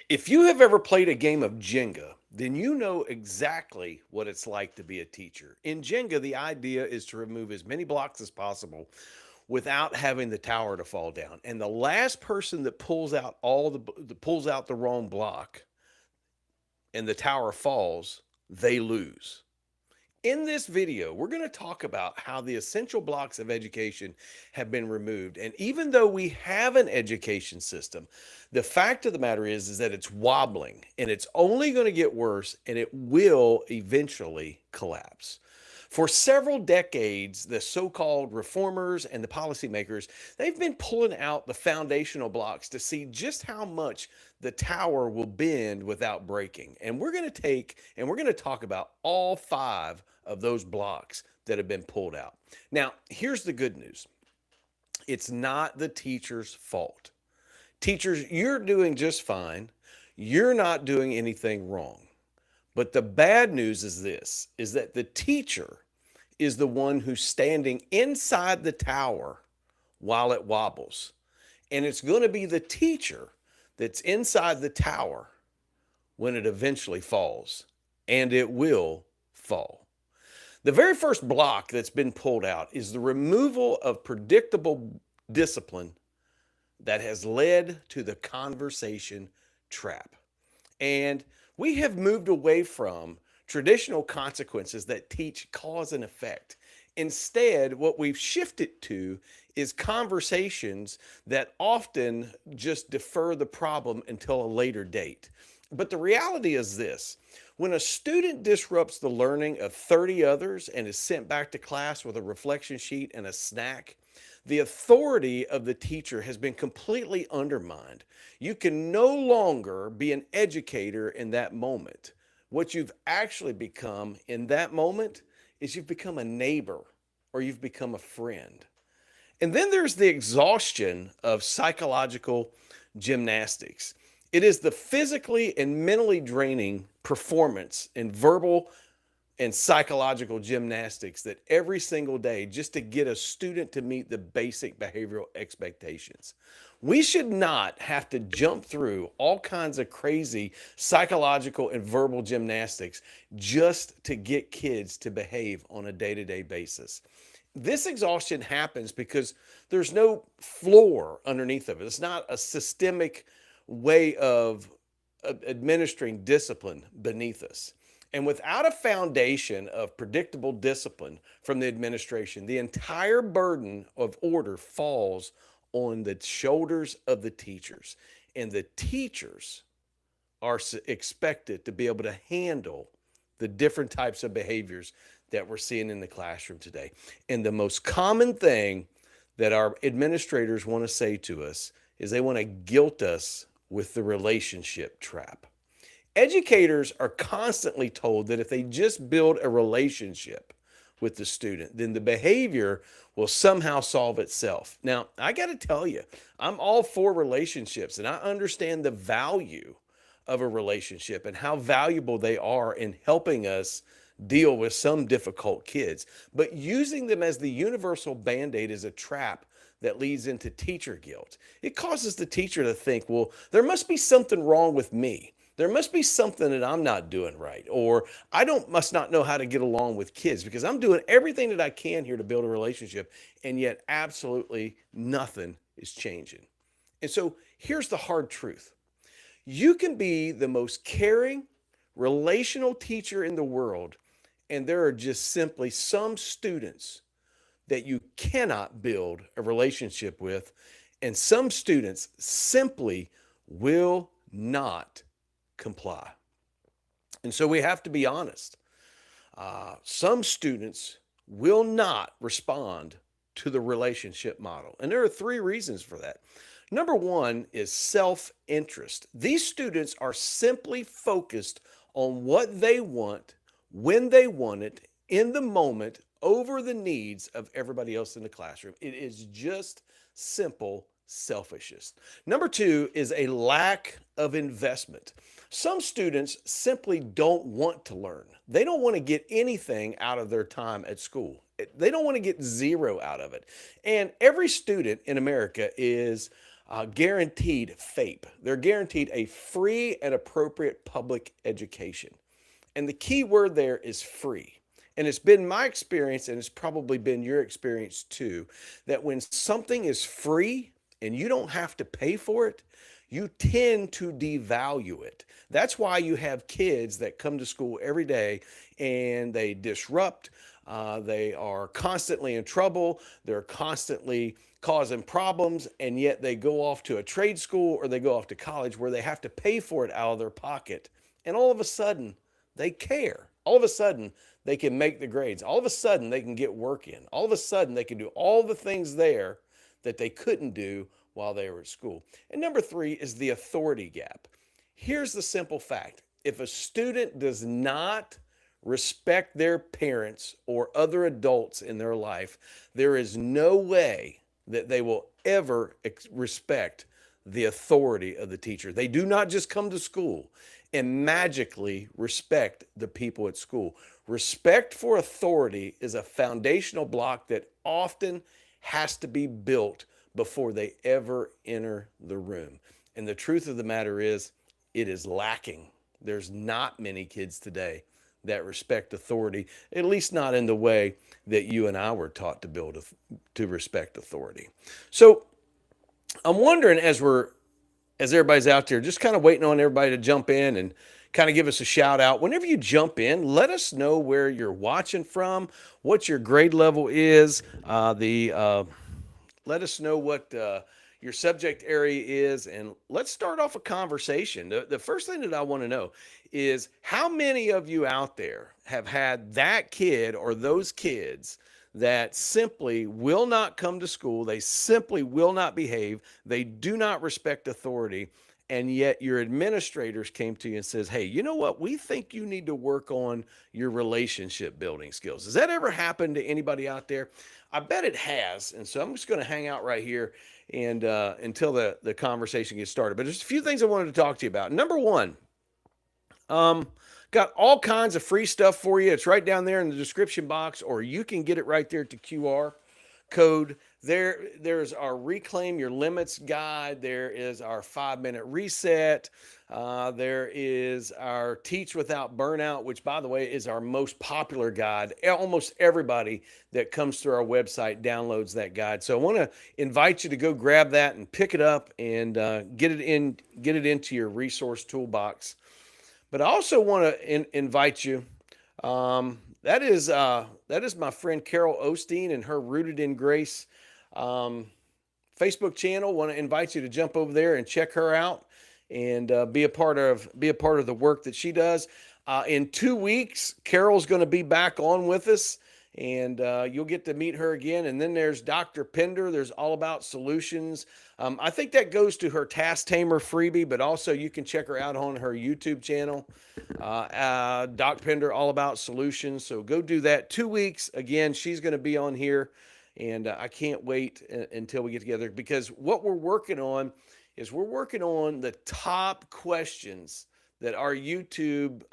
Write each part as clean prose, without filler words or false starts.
If you have ever played a game of Jenga, then you know exactly what it's like to be a teacher. In Jenga, the idea is to remove as many blocks as possible without having the tower to fall down. And the last person that pulls out the wrong block and the tower falls, they lose. In this video, we're going to talk about how the essential blocks of education have been removed. And even though we have an education system, the fact of the matter is that it's wobbling and it's only going to get worse and it will eventually collapse. For several decades, the so-called reformers and the policymakers, they've been pulling out the foundational blocks to see just how much the tower will bend without breaking. And we're going to talk about all five of those blocks that have been pulled out. Now, here's the good news. It's not the teacher's fault. Teachers, you're doing just fine. You're not doing anything wrong. But the bad news is this, is that the teacher is the one who's standing inside the tower while it wobbles. And it's going to be the teacher that's inside the tower when it eventually falls. And it will fall. The very first block that's been pulled out is the removal of predictable discipline that has led to the conversation trap. And we have moved away from traditional consequences that teach cause and effect. Instead, what we've shifted to is conversations that often just defer the problem until a later date. But the reality is this. When a student disrupts the learning of 30 others and is sent back to class with a reflection sheet and a snack, the authority of the teacher has been completely undermined. You can no longer be an educator in that moment. What you've actually become in that moment is you've become a neighbor or you've become a friend. And then there's the exhaustion of psychological gymnastics. It is the physically and mentally draining performance in verbal and psychological gymnastics that every single day just to get a student to meet the basic behavioral expectations. We should not have to jump through all kinds of crazy psychological and verbal gymnastics just to get kids to behave on a day-to-day basis. This exhaustion happens because there's no floor underneath of it. It's not a systemic way of administering discipline beneath us. And without a foundation of predictable discipline from the administration, the entire burden of order falls on the shoulders of the teachers. And the teachers are expected to be able to handle the different types of behaviors that we're seeing in the classroom today. And the most common thing that our administrators want to say to us is they want to guilt us with the relationship trap. Educators are constantly told that if they just build a relationship with the student, then the behavior will somehow solve itself. Now, I got to tell you, I'm all for relationships and I understand the value of a relationship and how valuable they are in helping us deal with some difficult kids. But using them as the universal band-aid is a trap that leads into teacher guilt. It causes the teacher to think, well, there must be something wrong with me. There must be something that I'm not doing right, or must not know how to get along with kids because I'm doing everything that I can here to build a relationship, and yet absolutely nothing is changing. And so here's the hard truth. You can be the most caring, relational teacher in the world, and there are just simply some students that you cannot build a relationship with, and some students simply will not comply. And so we have to be honest. Some students will not respond to the relationship model. And there are three reasons for that. Number one is self-interest. These students are simply focused on what they want, when they want it, in the moment, over the needs of everybody else in the classroom. It is just simple selfishness. Number two is a lack of investment. Some students simply don't want to learn. They don't want to get anything out of their time at school. They don't want to get zero out of it. And every student in America is guaranteed FAPE. They're guaranteed a free and appropriate public education. And the key word there is free. And it's been my experience, and it's probably been your experience too, that when something is free and you don't have to pay for it, you tend to devalue it. That's why you have kids that come to school every day and they disrupt. They are constantly in trouble. They're constantly causing problems, and yet they go off to a trade school or they go off to college where they have to pay for it out of their pocket. And all of a sudden, they care. All of a sudden, they can make the grades. All of a sudden, they can get work in. All of a sudden, they can do all the things there that they couldn't do while they were at school. And number three is the authority gap. Here's the simple fact: if a student does not respect their parents or other adults in their life, there is no way that they will ever respect the authority of the teacher. They do not just come to school and magically respect the people at school. Respect for authority is a foundational block that often has to be built before they ever enter the room. And the truth of the matter is, it is lacking. There's not many kids today that respect authority, at least not in the way that you and I were taught to respect authority. So I'm wondering, as everybody's out there, just kind of waiting on everybody to jump in and kind of give us a shout out. Whenever you jump in, let us know where you're watching from, what your grade level is, let us know what your subject area is, and let's start off a conversation. The first thing that I want to know is how many of you out there have had that kid or those kids that simply will not come to school, they simply will not behave, they do not respect authority, and yet your administrators came to you and says, hey, you know what, we think you need to work on your relationship building skills. Has that ever happened to anybody out there? I bet it has. And so I'm just going to hang out right here and until the conversation gets started. But there's a few things I wanted to talk to you about. Number one, got all kinds of free stuff for you. It's right down there in the description box, or you can get it right there at the QR code. There's our Reclaim Your Limits guide. There is our 5-minute reset. There is our Teach Without Burnout, which, by the way, is our most popular guide. Almost everybody that comes through our website downloads that guide. So I want to invite you to go grab that and pick it up and get it into your resource toolbox. But I also want to invite you. That is my friend Carol Osteen and her Rooted in Grace Facebook channel. Want to invite you to jump over there and check her out and be a part of the work that she does. In 2 weeks, Carol's going to be back on with us, and you'll get to meet her again. And then there's Dr. Pender. There's All About Solutions. I think that goes to her Task Tamer freebie, but also you can check her out on her YouTube channel, Doc Pender, All About Solutions. So go do that. 2 weeks. Again, she's going to be on here, and I can't wait until we get together, because what we're working on is we're working on the top questions that our YouTube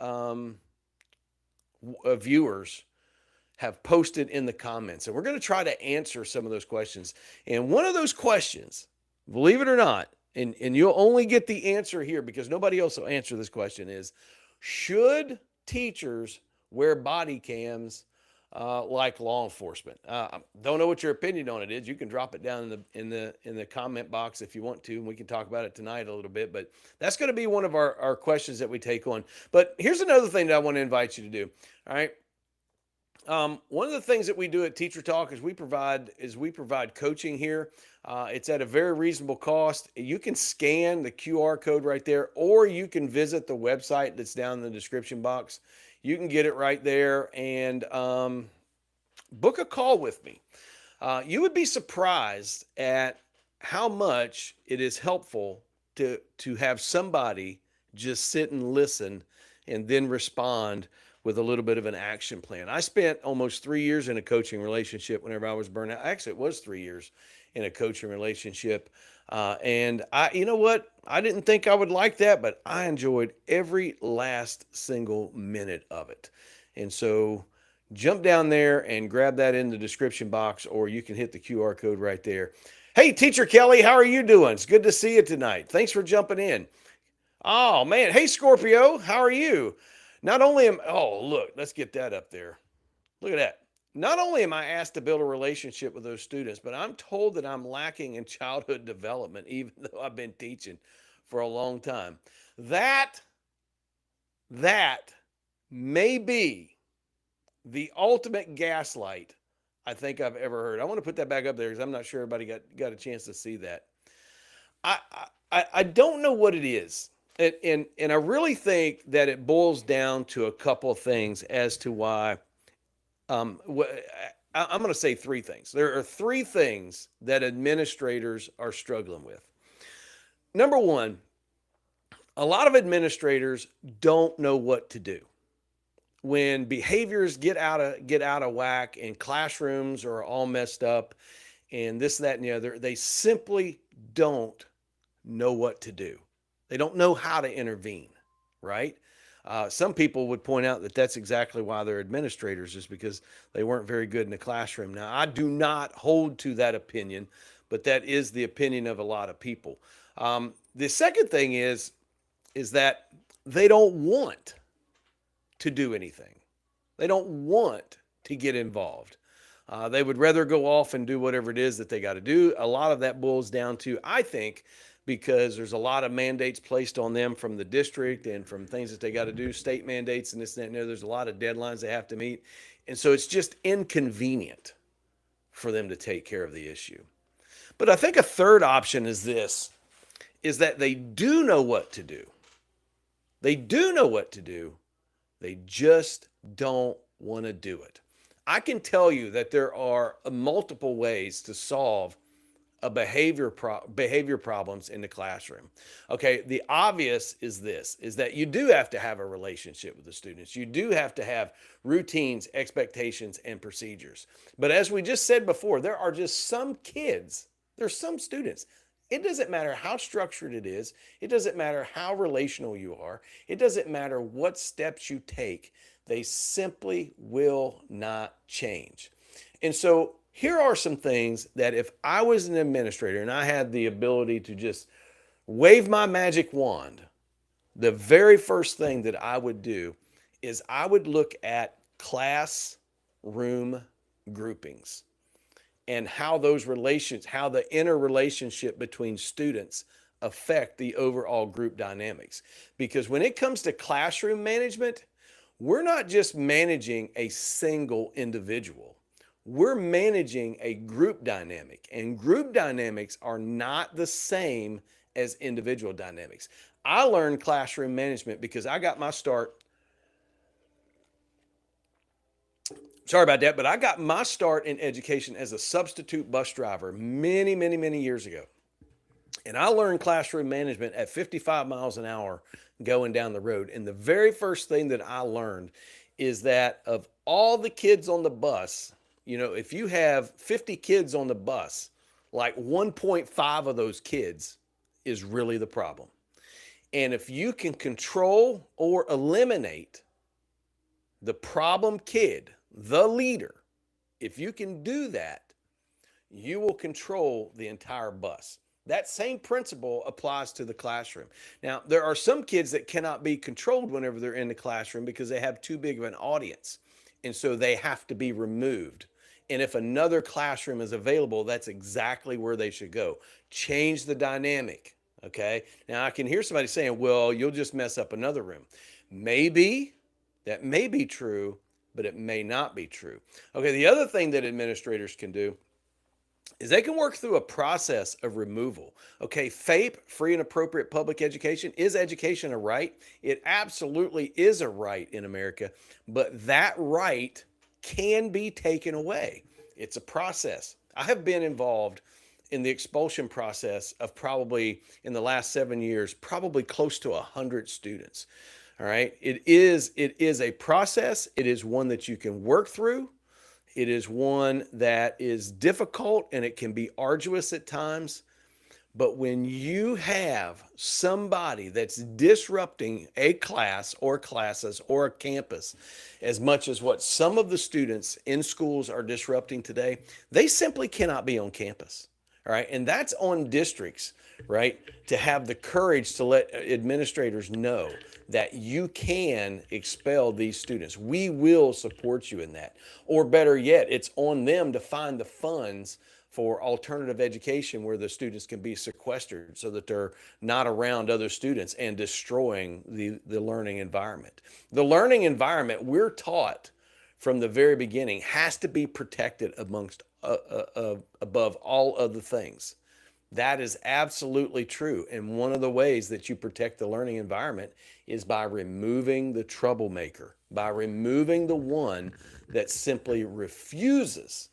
viewers have posted in the comments. And we're going to try to answer some of those questions. And one of those questions, believe it or not, and you'll only get the answer here because nobody else will answer this question, is should teachers wear body cams like law enforcement? Don't know what your opinion on it is. You can drop it down in the comment box if you want to, and we can talk about it tonight a little bit. But that's going to be one of our questions that we take on. But here's another thing that I want to invite you to do. All right. One of the things that we do at Teacher Talk is we provide coaching here. It's at a very reasonable cost. You can scan the QR code right there, or you can visit the website that's down in the description box. You can get it right there and book a call with me. You would be surprised at how much it is helpful to have somebody just sit and listen and then respond with a little bit of an action plan. I spent almost 3 years in a coaching relationship whenever I was burned out. Actually, it was 3 years in a coaching relationship. And you know what? I didn't think I would like that, but I enjoyed every last single minute of it. And so jump down there and grab that in the description box, or you can hit the QR code right there. Hey, Teacher Kelly, how are you doing? It's good to see you tonight. Thanks for jumping in. Oh, man. Hey, Scorpio, how are you? Not only am, oh, look, let's get that up there. Look at that. Not only am I asked to build a relationship with those students, but I'm told that I'm lacking in childhood development, even though I've been teaching for a long time. That, that may be the ultimate gaslight I think I've ever heard. I want to put that back up there because I'm not sure everybody got a chance to see that. I, I don't know what it is. And I really think that it boils down to a couple of things as to why. I'm going to say three things. There are three things that administrators are struggling with. Number one, a lot of administrators don't know what to do when behaviors get out of whack and classrooms are all messed up and this, that, and the other. They simply don't know what to do. They don't know how to intervene, right? Some people would point out that that's exactly why they're administrators, is because they weren't very good in the classroom. Now, I do not hold to that opinion, but that is the opinion of a lot of people. The second thing is that they don't want to do anything. They don't want to get involved. They would rather go off and do whatever it is that they got to do. A lot of that boils down to, I think, because there's a lot of mandates placed on them from the district and from things that they got to do, state mandates and this and that and there. There's a lot of deadlines they have to meet. And so it's just inconvenient for them to take care of the issue. But I think a third option is this, is that they do know what to do. They do know what to do. They just don't want to do it. I can tell you that there are multiple ways to solve a behavior problems in the classroom. Okay, the obvious is this, is that you do have to have a relationship with the students. You do have to have routines, expectations, and procedures. But as we just said before, there are just some kids, there's some students. It doesn't matter how structured it is. It doesn't matter how relational you are. It doesn't matter what steps you take. They simply will not change. And so here are some things that if I was an administrator and I had the ability to just wave my magic wand, the very first thing that I would do is I would look at classroom groupings and how those relations, how the interrelationship between students affect the overall group dynamics. Because when it comes to classroom management, we're not just managing a single individual. We're managing a group dynamic, and group dynamics are not the same as individual dynamics. I learned classroom management because I got my start. Sorry about that, but I got my start in education as a substitute bus driver many, many, many years ago. And I learned classroom management at 55 miles an hour going down the road. And the very first thing that I learned is that of all the kids on the bus, if you have 50 kids on the bus, like 1.5 of those kids is really the problem. And if you can control or eliminate the problem kid, the leader, if you can do that, you will control the entire bus. That same principle applies to the classroom. Now, there are some kids that cannot be controlled whenever they're in the classroom because they have too big of an audience. And so they have to be removed. And if another classroom is available, that's exactly where they should go. Change the dynamic. Okay. Now I can hear somebody saying, well, you'll just mess up another room. Maybe that may be true, but it may not be true. Okay. The other thing that administrators can do is they can work through a process of removal. Okay, FAPE, free and appropriate public education. Is education a right? It absolutely is a right in America, but that right can be taken away. It's a process. I have been involved in the expulsion process of probably, in the last 7 years, probably close to 100 students. All right, it is a process. It is one that you can work through. It is one that is difficult and it can be arduous at times. But when you have somebody that's disrupting a class or classes or a campus as much as what some of the students in schools are disrupting today, they simply cannot be on campus. All right. And that's on districts, right? To have the courage to let administrators know that you can expel these students. We will support you in that. Or better yet, it's on them to find the funds for alternative education where the students can be sequestered so that they're not around other students and destroying the learning environment. The learning environment, we're taught from the very beginning, has to be protected amongst above all other things. That is absolutely true. And one of the ways that you protect the learning environment is by removing the troublemaker, by removing the one that simply refuses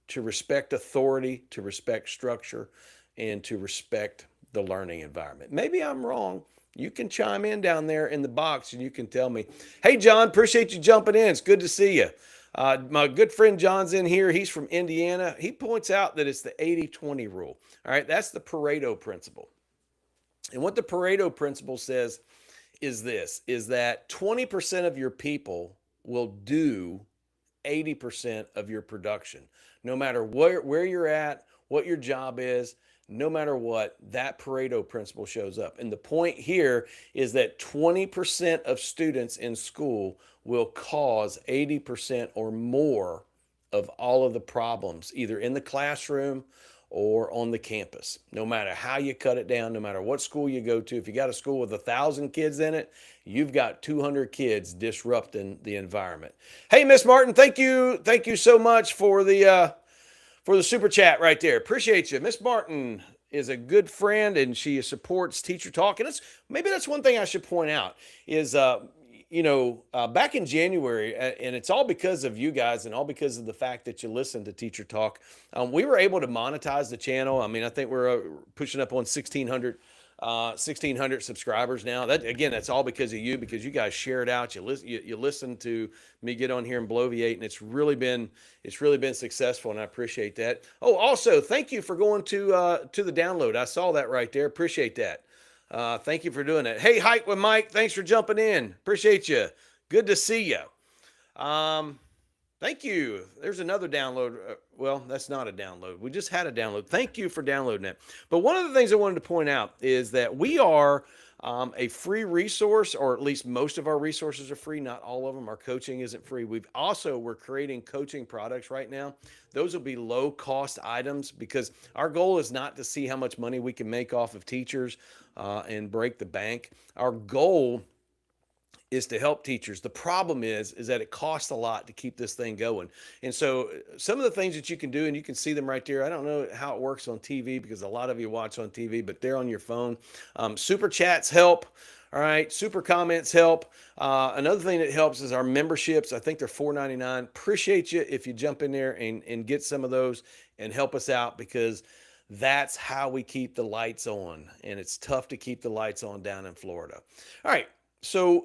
to respect authority, to respect structure, and to respect the learning environment. Maybe I'm wrong. You can chime in down there in the box and you can tell me, hey, John, appreciate you jumping in. It's good to see you. My good friend John's in here. He's from Indiana. He points out that it's the 80-20 rule. All right, that's the Pareto principle. And what the Pareto principle says is this, is that 20% of your people will do 80% of your production. No matter where you're at, what your job is, no matter what, that Pareto principle shows up. And the point here is that 20% of students in school will cause 80% or more of all of the problems, either in the classroom or on the campus. No matter how you cut it down, no matter what school you go to, if you got a school with 1,000 kids in it, you've got 200 kids disrupting the environment. Hey, Miss Martin, thank you so much for the super chat right there. Appreciate you. Miss Martin is a good friend and she supports Teacher Talk. And maybe that's one thing I should point out is, back in January, and it's all because of you guys and all because of the fact that you listen to Teacher Talk, we were able to monetize the channel. I mean, I think we're pushing up on 1,600 subscribers now. That again, that's all because of you, because you guys share it out. You listen to me get on here and bloviate, and it's really been successful, and I appreciate that. Oh, also, thank you for going to the download. I saw that right there. Appreciate that. Thank you for doing that. Hey, Hike with Mike, thanks for jumping in. Appreciate you. Good to see you. Thank you. There's another download. Well, that's not a download. We just had a download. Thank you for downloading it. But one of the things I wanted to point out is that we are a free resource, or at least most of our resources are free. Not all of them. Our coaching isn't free. We're creating coaching products right now. Those will be low cost items because our goal is not to see how much money we can make off of teachers and break the bank. Our goal is to help teachers. The problem is that it costs a lot to keep this thing going. And so some of the things that you can do, and you can see them right there. I don't know how it works on TV because a lot of you watch on TV, but they're on your phone. Super chats help. All right. Super comments help. Another thing that helps is our memberships. I think they're $4.99. Appreciate you if you jump in there and get some of those and help us out, because that's how we keep the lights on. And it's tough to keep the lights on down in Florida. All right. So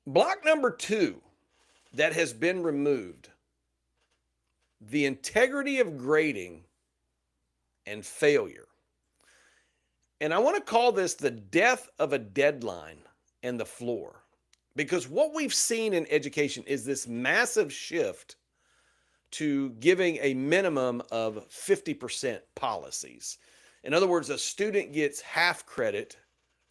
block number 2 that has been removed, the integrity of grading and failure. And I want to call this the death of a deadline and the floor, because what we've seen in education is this massive shift to giving a minimum of 50% policies. In other words, a student gets half credit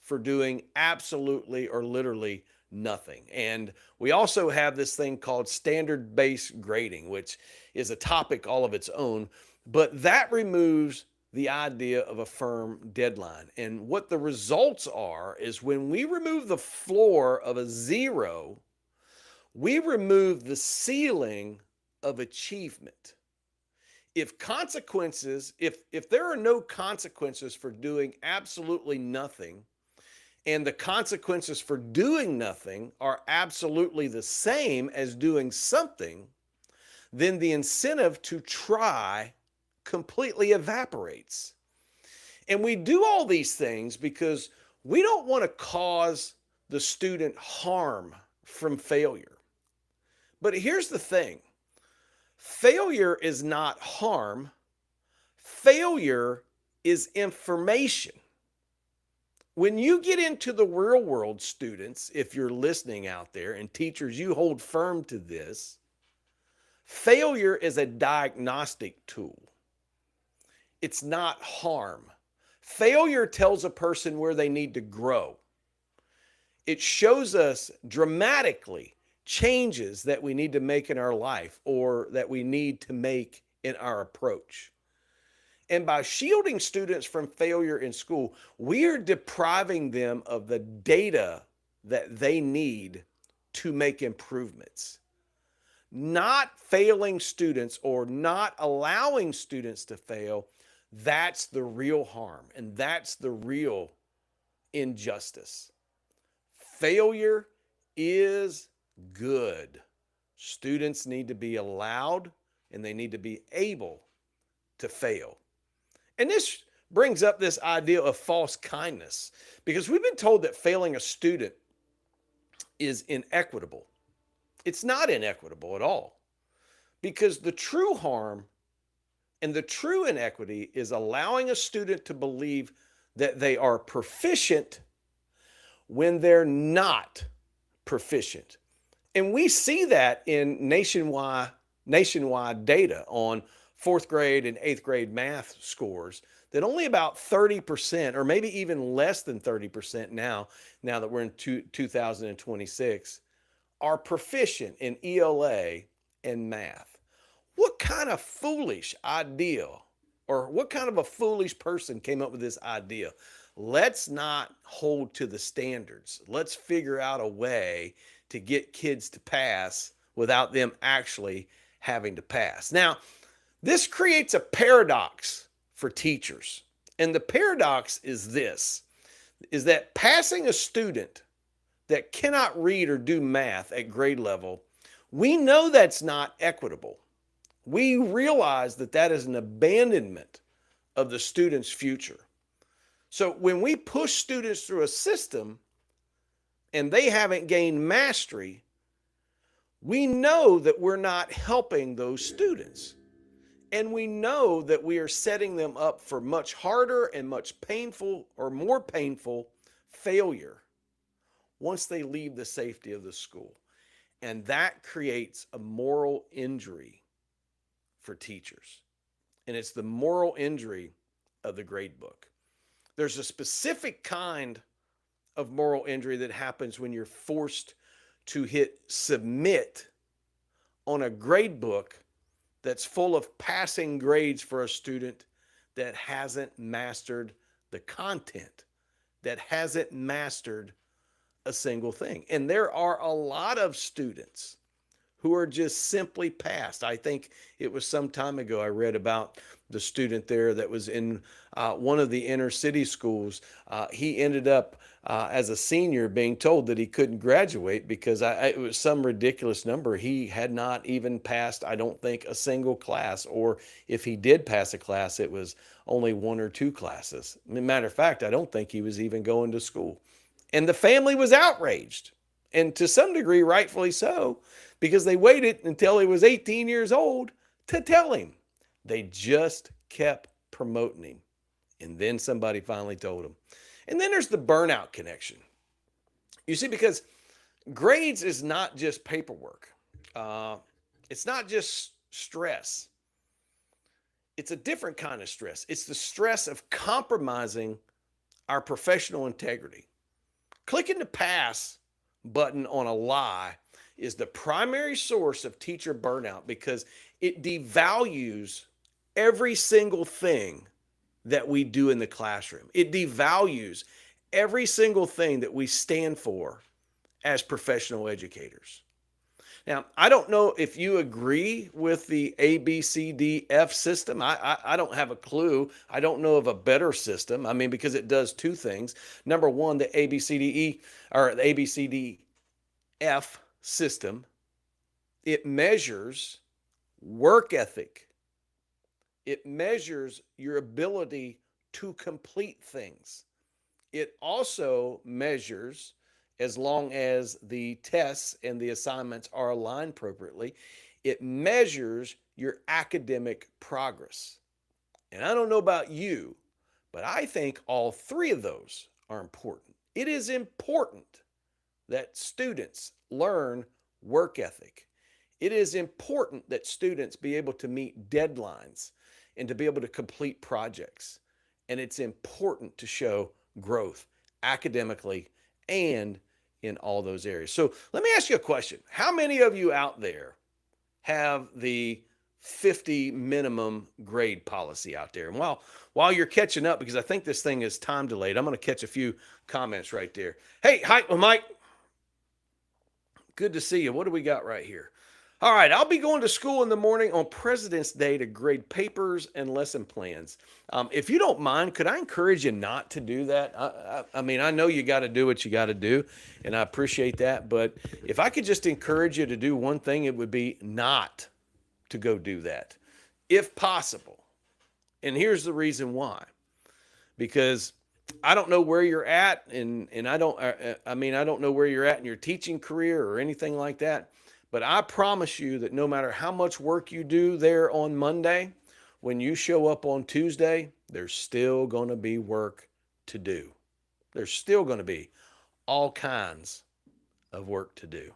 for doing absolutely or literally nothing. And we also have this thing called standard-based grading, which is a topic all of its own, but that removes the idea of a firm deadline. And what the results are is when we remove the floor of a 0, we remove the ceiling of achievement. If there are no consequences for doing absolutely nothing, and the consequences for doing nothing are absolutely the same as doing something, then the incentive to try completely evaporates. And we do all these things because we don't want to cause the student harm from failure. But here's the thing. Failure is not harm. Failure is information. When you get into the real world, students, if you're listening out there, and teachers, you hold firm to this, Failure is a diagnostic tool. It's not harm. Failure tells a person where they need to grow. It shows us dramatically changes that we need to make in our life or that we need to make in our approach. And by shielding students from failure in school, we are depriving them of the data that they need to make improvements. Not failing students or not allowing students to fail, that's the real harm and that's the real injustice. Failure is good. Students need to be allowed and they need to be able to fail. And this brings up this idea of false kindness because we've been told that failing a student is inequitable. It's not inequitable at all because the true harm and the true inequity is allowing a student to believe that they are proficient when they're not proficient. And we see that in nationwide data on fourth grade and eighth grade math scores that only about 30%, or maybe even less than 30% now that we're in 2026, are proficient in ELA and math. What kind of foolish idea, or what kind of a foolish person came up with this idea? Let's not hold to the standards. Let's figure out a way to get kids to pass without them actually having to pass. Now, this creates a paradox for teachers. And the paradox is this, is that passing a student that cannot read or do math at grade level, we know that's not equitable. We realize that that is an abandonment of the student's future. So when we push students through a system and they haven't gained mastery, we know that we're not helping those students. And we know that we are setting them up for much harder and much painful or more painful failure once they leave the safety of the school. And that creates a moral injury for teachers. And it's the moral injury of the grade book. There's a specific kind of moral injury that happens when you're forced to hit submit on a grade book that's full of passing grades for a student that hasn't mastered the content, that hasn't mastered a single thing. And there are a lot of students who are just simply passed. I think it was some time ago I read about the student there that was in one of the inner city schools. He ended up as a senior being told that he couldn't graduate because it was some ridiculous number. He had not even passed, I don't think, a single class, or if he did pass a class, it was only one or two classes. Matter of fact, I don't think he was even going to school. And the family was outraged, and to some degree, rightfully so, because they waited until he was 18 years old to tell him. They just kept promoting him. And then somebody finally told him. And then there's the burnout connection. You see, because grades is not just paperwork. It's not just stress. It's a different kind of stress. It's the stress of compromising our professional integrity. Clicking the pass button on a lie is the primary source of teacher burnout because it devalues every single thing that we do in the classroom. It devalues every single thing that we stand for as professional educators. Now, I don't know if you agree with the ABCDF system. I don't have a clue. I don't know of a better system. I mean, because it does two things. Number one, the ABCDE or the ABCDF system, it measures work ethic. It measures your ability to complete things. It also measures, as long as the tests and the assignments are aligned appropriately, it measures your academic progress. And I don't know about you, but I think all three of those are important. It is important that students learn work ethic. It is important that students be able to meet deadlines and to be able to complete projects. And it's important to show growth academically and in all those areas. So let me ask you a question. How many of you out there have the 50 minimum grade policy out there? And while you're catching up, because I think this thing is time delayed, I'm going to catch a few comments right there. Hey, hi, Mike. Good to see you. What do we got right here? All right, I'll be going to school in the morning on President's Day to grade papers and lesson plans. If you don't mind, could I encourage you not to do that? I mean, I know you got to do what you got to do, and I appreciate that. But if I could just encourage you to do one thing, it would be not to go do that, if possible. And here's the reason why. Because I don't know where you're at, and I don't know where you're at in your teaching career or anything like that. But I promise you that no matter how much work you do there on Monday, when you show up on Tuesday, there's still going to be work to do. There's still going to be all kinds of work to do.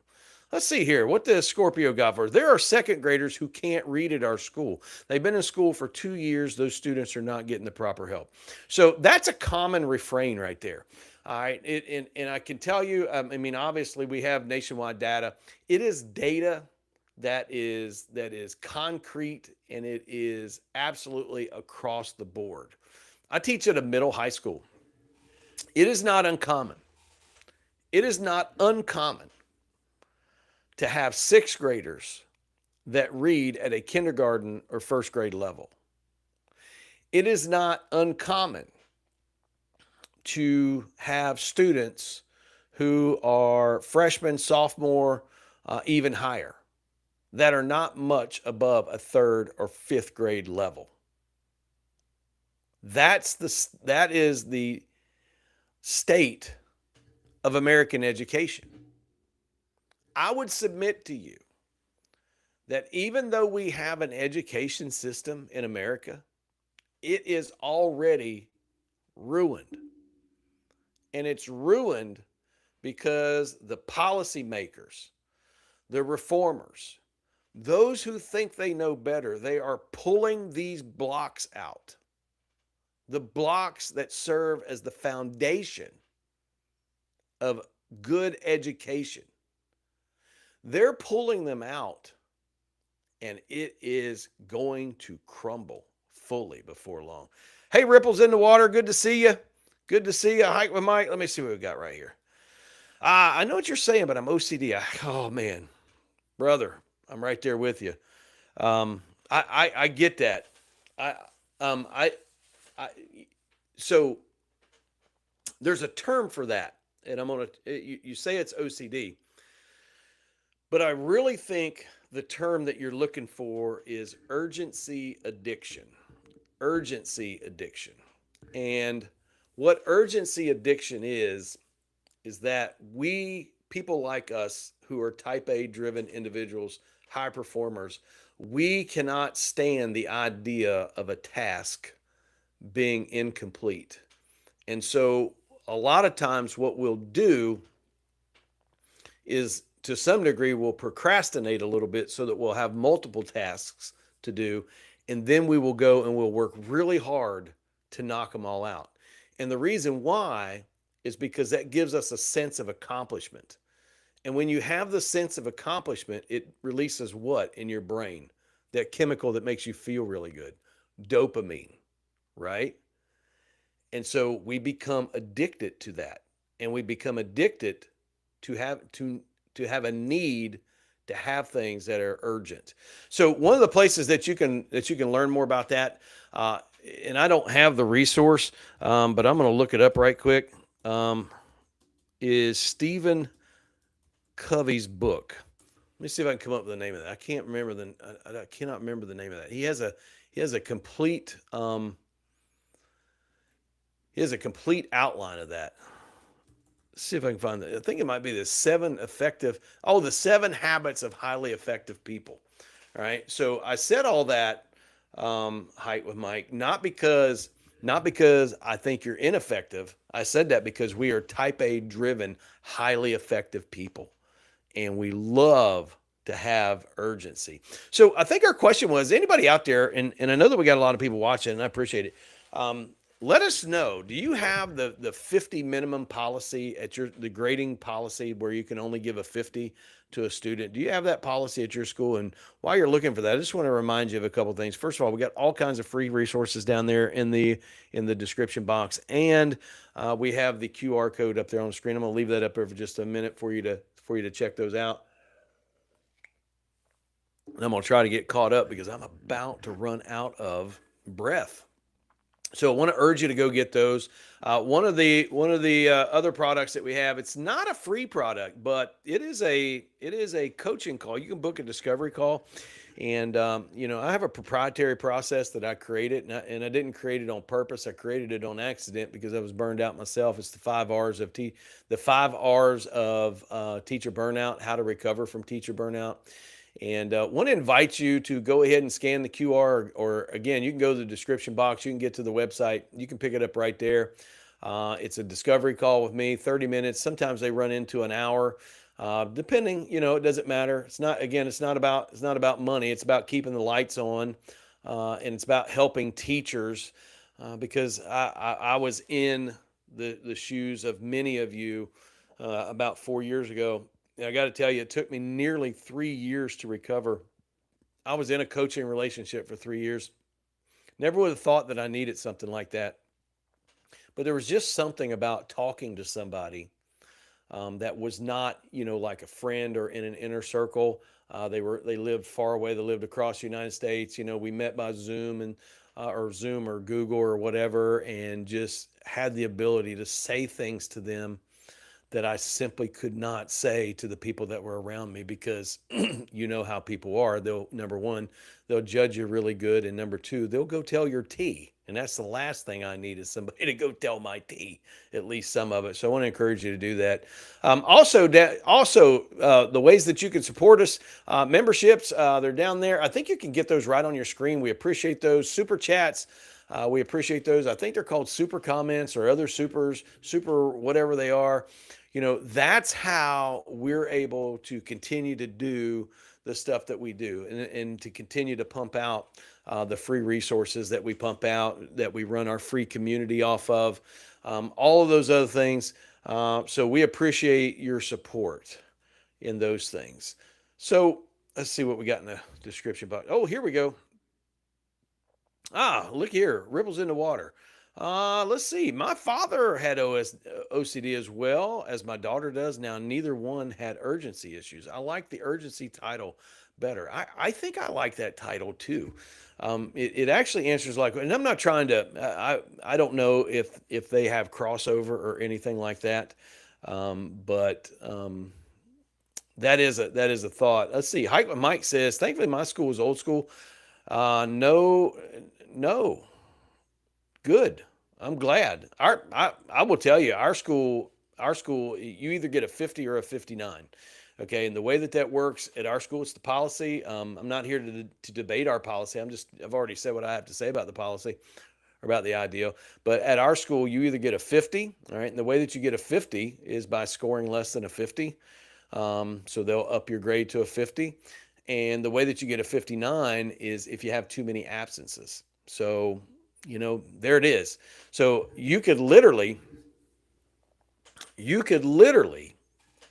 Let's see here. What does Scorpio got for us? There are second graders who can't read at our school. They've been in school for 2 years. Those students are not getting the proper help. So that's a common refrain right there. All right. And I can tell you, I mean, obviously we have nationwide data. It is data that is concrete, and it is absolutely across the board. I teach at a middle high school. It is not uncommon. It is not uncommon to have sixth graders that read at a kindergarten or first grade level. It is not uncommon to have students who are freshmen, sophomore, even higher, that are not much above a third or fifth grade level. That is the state of American education. I would submit to you that even though we have an education system in America, it is already ruined. And it's ruined because the policymakers, the reformers, those who think they know better, they are pulling these blocks out. The blocks that serve as the foundation of good education. They're pulling them out, and it is going to crumble fully before long. Hey, Ripples in the Water, good to see you. Good to see you. Hike with Mike. Let me see what we got right here. I know what you're saying, but I'm OCD. Oh, man. Brother, I'm right there with you. I get that. I, I, so there's a term for that, and I'm going to, you say it's OCD. But I really think the term that you're looking for is urgency addiction. Urgency addiction. And what urgency addiction is that people like us who are type A driven individuals, high performers, we cannot stand the idea of a task being incomplete. And so a lot of times what we'll do is, to some degree, we'll procrastinate a little bit so that we'll have multiple tasks to do. And then we will go and we'll work really hard to knock them all out. And the reason why is because that gives us a sense of accomplishment. And when you have the sense of accomplishment, it releases what in your brain? That chemical that makes you feel really good. Dopamine, right? And so we become addicted to that. And we become addicted to have a need to have things that are urgent. So one of the places that you can learn more about that, and I don't have the resource, but I'm going to look it up right quick, is Stephen Covey's book. Let me see if I can come up with the name of that. I cannot remember the name of that. He has a complete outline of that. Let's see if I can find that. I think it might be the 7 habits of highly effective people. All right. So I said all that, height with Mike, not because I think you're ineffective. I said that because we are type A driven, highly effective people. And we love to have urgency. So I think our question was, anybody out there, and I know that we got a lot of people watching, and I appreciate it. Um, Let us know. Do you have the 50 minimum policy at the grading policy where you can only give a 50 to a student? Do you have that policy at your school? And while you're looking for that, I just want to remind you of a couple of things. First of all, we got all kinds of free resources down there in the description box, and we have the QR code up there on the screen. I'm going to leave that up there for just a minute for you to check those out. And I'm going to try to get caught up because I'm about to run out of breath. So I want to urge you to go get those. One of the other products that we have, it's not a free product, but it is a coaching call. You can book a discovery call, and I have a proprietary process that I created, and I didn't create it on purpose. I created it on accident because I was burned out myself. It's the 5 R's of teacher burnout, how to recover from teacher burnout. And want to invite you to go ahead and scan the QR, or again, you can go to the description box. You can get to the website. You can pick it up right there. It's a discovery call with me, 30 minutes. Sometimes they run into an hour, depending. It doesn't matter. It's not about money. It's about keeping the lights on, and it's about helping teachers, because I was in the shoes of many of you about 4 years ago. I got to tell you, it took me nearly 3 years to recover. I was in a coaching relationship for 3 years. Never would have thought that I needed something like that. But there was just something about talking to somebody that was not, like a friend or in an inner circle. They lived far away. They lived across the United States. We met by Zoom or Zoom or Google or whatever, and just had the ability to say things to them that I simply could not say to the people that were around me, because you know how people are. Number one, they'll judge you really good. And number two, they'll go tell your tea. And that's the last thing I need, is somebody to go tell my tea, at least some of it. So I want to encourage you to do that. The ways that you can support us, memberships, they're down there. I think you can get those right on your screen. We appreciate those. Super chats. We appreciate those. I think they're called super comments or other super whatever they are. That's how we're able to continue to do the stuff that we do, and to continue to pump out the free resources that we pump out, that we run our free community off of, all of those other things. So we appreciate your support in those things. So let's see what we got in the description box. Oh, here we go. Look here, ripples in the water. Let's see. My father had OCD as well as my daughter does. Now, neither one had urgency issues. I like the urgency title better. I think I like that title too. It actually answers, like, and I'm not trying to, I don't know if they have crossover or anything like that. But that is a thought. Let's see. Mike says, thankfully my school is old school. No. Good. I'm glad. I will tell you, our school, you either get a 50 or a 59. Okay. And the way that works at our school, it's the policy. I'm not here to debate our policy. I've already said what I have to say about the policy, or about the ideal. But at our school, you either get a 50. All right. And the way that you get a 50 is by scoring less than a 50. So they'll up your grade to a 50. And the way that you get a 59 is if you have too many absences. So, there it is. So you could literally,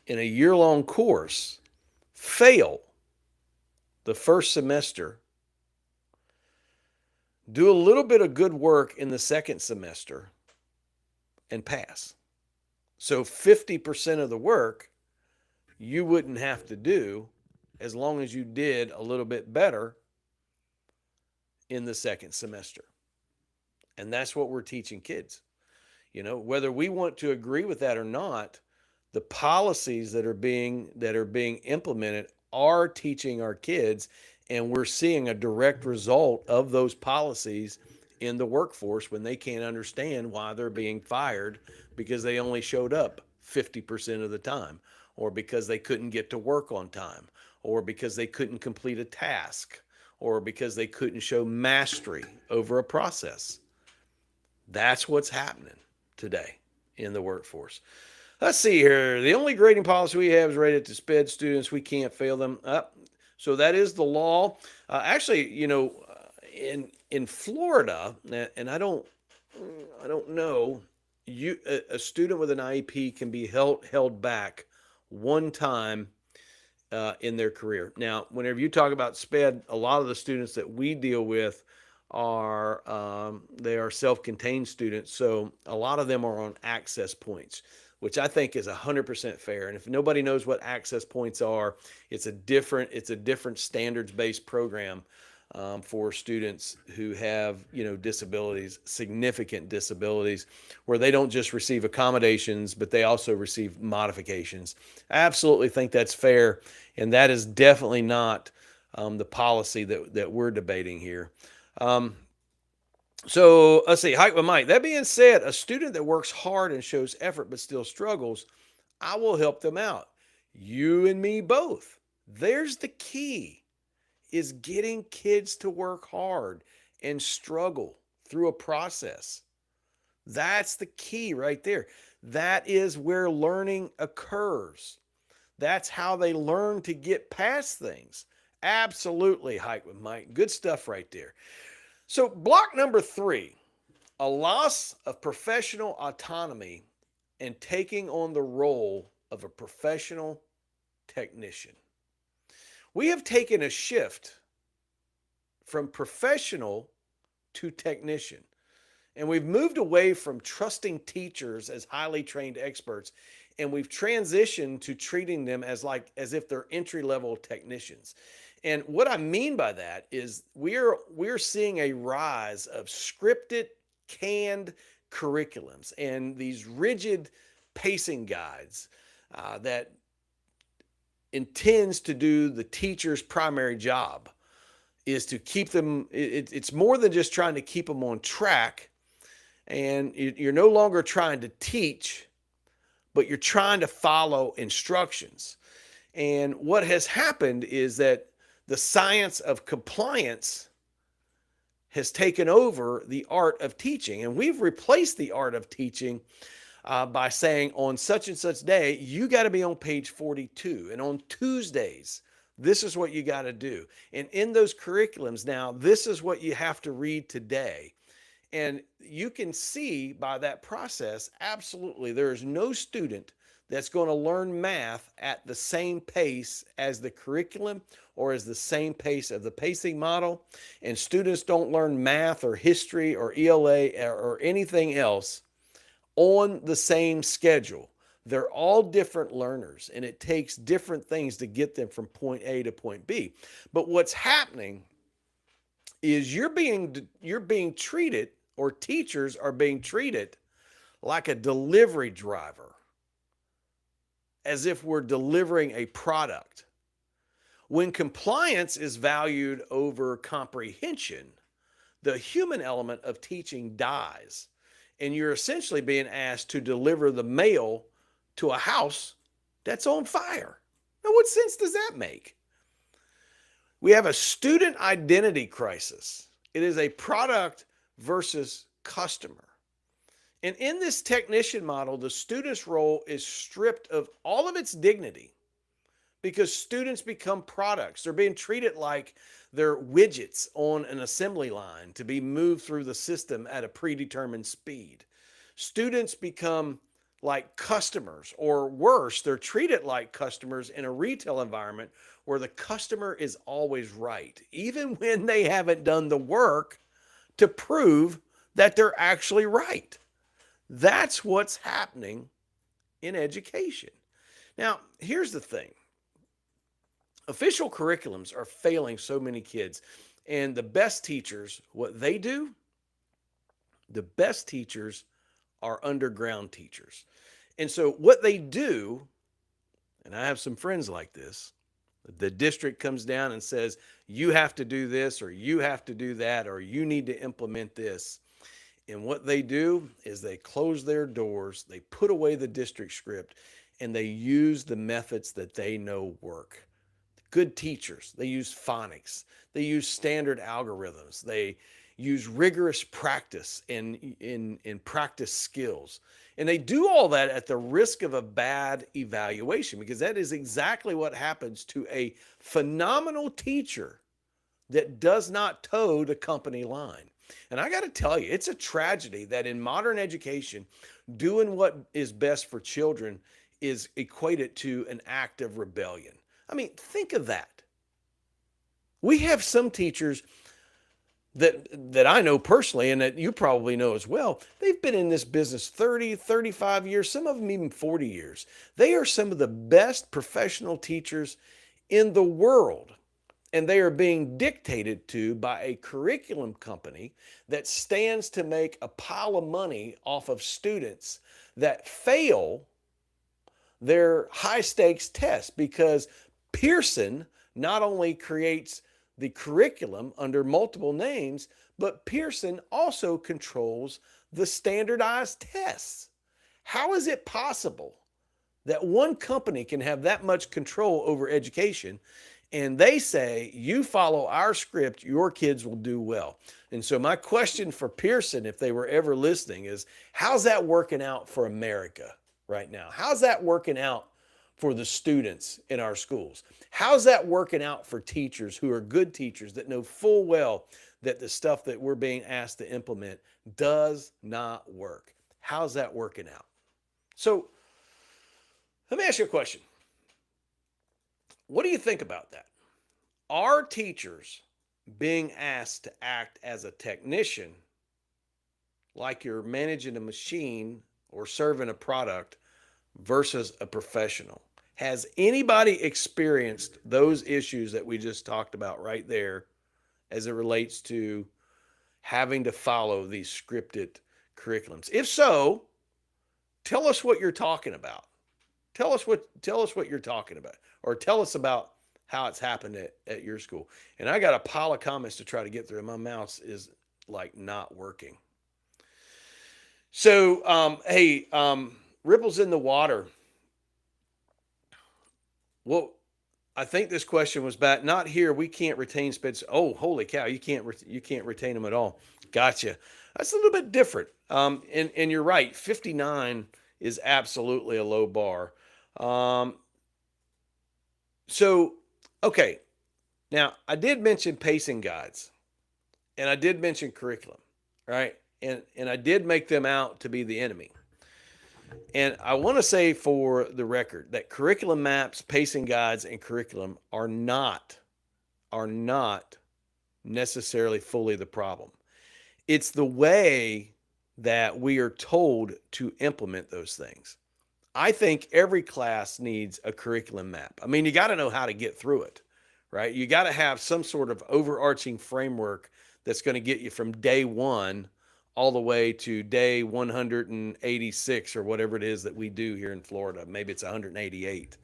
in a year-long course, fail the first semester, do a little bit of good work in the second semester, and pass. So 50% of the work you wouldn't have to do, as long as you did a little bit better in the second semester. And that's what we're teaching kids. Whether we want to agree with that or not, the policies that are being implemented are teaching our kids, and we're seeing a direct result of those policies in the workforce when they can't understand why they're being fired because they only showed up 50% of the time, or because they couldn't get to work on time, or because they couldn't complete a task, or because they couldn't show mastery over a process. That's what's happening today in the workforce. Let's see here. The only grading policy we have is rated to SPED students. We can't fail them. So that is the law. Actually, in Florida, and I don't know, a student with an IEP can be held back one time in their career. Now, whenever you talk about SPED, a lot of the students that we deal with are they are self-contained students, so a lot of them are on access points, which I think is 100% fair. And if nobody knows what access points are, it's a different standards-based program for students who have disabilities, significant disabilities, where they don't just receive accommodations, but they also receive modifications. I absolutely think that's fair, and that is definitely not the policy that we're debating here. Um, so let's see, hike with Mike. That being said, a student that works hard and shows effort but still struggles, I will help them out. You and me both. There's the key, is getting kids to work hard and struggle through a process. That's the key right there. That is where learning occurs. That's how they learn to get past things. Absolutely, hike with Mike. Good stuff right there. So, block number 3, a loss of professional autonomy and taking on the role of a professional technician. We have taken a shift from professional to technician. And we've moved away from trusting teachers as highly trained experts, and we've transitioned to treating them as if they're entry level technicians. And what I mean by that is we're seeing a rise of scripted, canned curriculums and these rigid pacing guides that intends to do the teacher's primary job, is to keep them. It's more than just trying to keep them on track, and you're no longer trying to teach, but you're trying to follow instructions. And what has happened is that the science of compliance has taken over the art of teaching, and we've replaced the art of teaching by saying, on such and such day, you got to be on page 42, and on Tuesdays, this is what you got to do. And in those curriculums now, this is what you have to read today. And you can see by that process, absolutely, there is no student that's going to learn math at the same pace as the curriculum or as the same pace of the pacing model. And students don't learn math or history or ELA or anything else on the same schedule. They're all different learners, and it takes different things to get them from point A to point B. But what's happening is you're being treated, or teachers are being treated like a delivery driver, as if we're delivering a product. When compliance is valued over comprehension, the human element of teaching dies, and you're essentially being asked to deliver the mail to a house that's on fire. Now, what sense does that make? We have a student identity crisis. It is a product versus customer. And in this technician model, the student's role is stripped of all of its dignity because students become products. They're being treated like they're widgets on an assembly line to be moved through the system at a predetermined speed. Students become like customers, or worse, they're treated like customers in a retail environment where the customer is always right, even when they haven't done the work to prove that they're actually right. That's what's happening in education. Now, here's the thing. Official curriculums are failing so many kids, and the best teachers, what they do, the best teachers are underground teachers. And so what they do, and I have some friends like this, the district comes down and says, you have to do this, or you have to do that, or you need to implement this. And what they do is they close their doors, they put away the district script, and they use the methods that they know work. Good teachers, they use phonics, they use standard algorithms, they use rigorous practice and practice skills. And they do all that at the risk of a bad evaluation, because that is exactly what happens to a phenomenal teacher that does not toe the company line. And I got to tell you, it's a tragedy that in modern education, doing what is best for children is equated to an act of rebellion. I mean, think of that. We have some teachers that I know personally and that you probably know as well. They've been in this business 30, 35 years, some of them even 40 years. They are some of the best professional teachers in the world. And they are being dictated to by a curriculum company that stands to make a pile of money off of students that fail their high stakes tests, because Pearson not only creates the curriculum under multiple names, but Pearson also controls the standardized tests. How is it possible that one company can have that much control over education, and they say, you follow our script, your kids will do well? And so my question for Pearson, if they were ever listening, is how's that working out for America right now? How's that working out for the students in our schools? How's that working out for teachers who are good teachers that know full well that the stuff that we're being asked to implement does not work? How's that working out? So let me ask you a question. What do you think about that? Are teachers being asked to act as a technician, like you're managing a machine or serving a product, versus a professional? Has anybody experienced those issues that we just talked about right there as it relates to having to follow these scripted curriculums? If so, tell us what you're talking about. Tell us what you're talking about, or tell us about how it's happened at your school. And I got a pile of comments to try to get through. My mouse is like not working. So, hey, ripples in the water. Well, I think this question was back. Not here. We can't retain speds. Oh, holy cow! You can't retain them at all. Gotcha. That's a little bit different. And you're right. 59 is absolutely a low bar. Um, so, okay. Now, I did mention pacing guides, and I did mention curriculum, right? And I did make them out to be the enemy. And I want to say for the record that curriculum maps, pacing guides, and curriculum are not necessarily fully the problem. It's the way that we are told to implement those things. I think every class needs a curriculum map. I mean, you got to know how to get through it, right? You got to have some sort of overarching framework that's going to get you from day one all the way to day 186 or whatever it is that we do here in Florida. Maybe it's 188.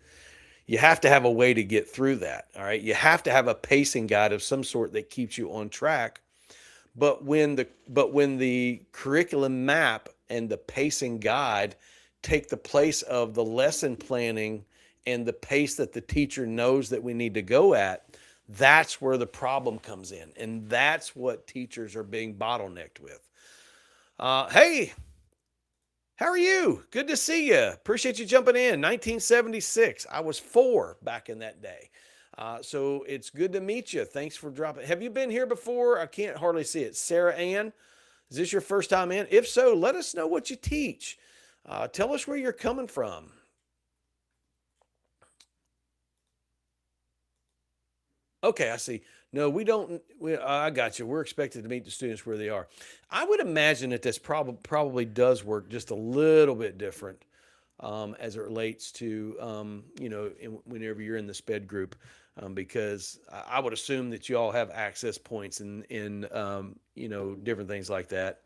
You have to have a way to get through that. All right. You have to have a pacing guide of some sort that keeps you on track. But when the curriculum map and the pacing guide take the place of the lesson planning and the pace that the teacher knows that we need to go at, that's where the problem comes in. And that's what teachers are being bottlenecked with. Hey, how are you? Good to see you. Appreciate you jumping in. 1976. I was 4 back in that day. So it's good to meet you. Thanks for dropping. Have you been here before? I can't hardly see it. Sarah Ann, is this your first time in? If so, let us know what you teach. Tell us where you're coming from. Okay, I see. No, we don't. I got you. We're expected to meet the students where they are. I would imagine that this probably does work just a little bit different as it relates to whenever you're in the SPED group, because I would assume that you all have access points in different things like that.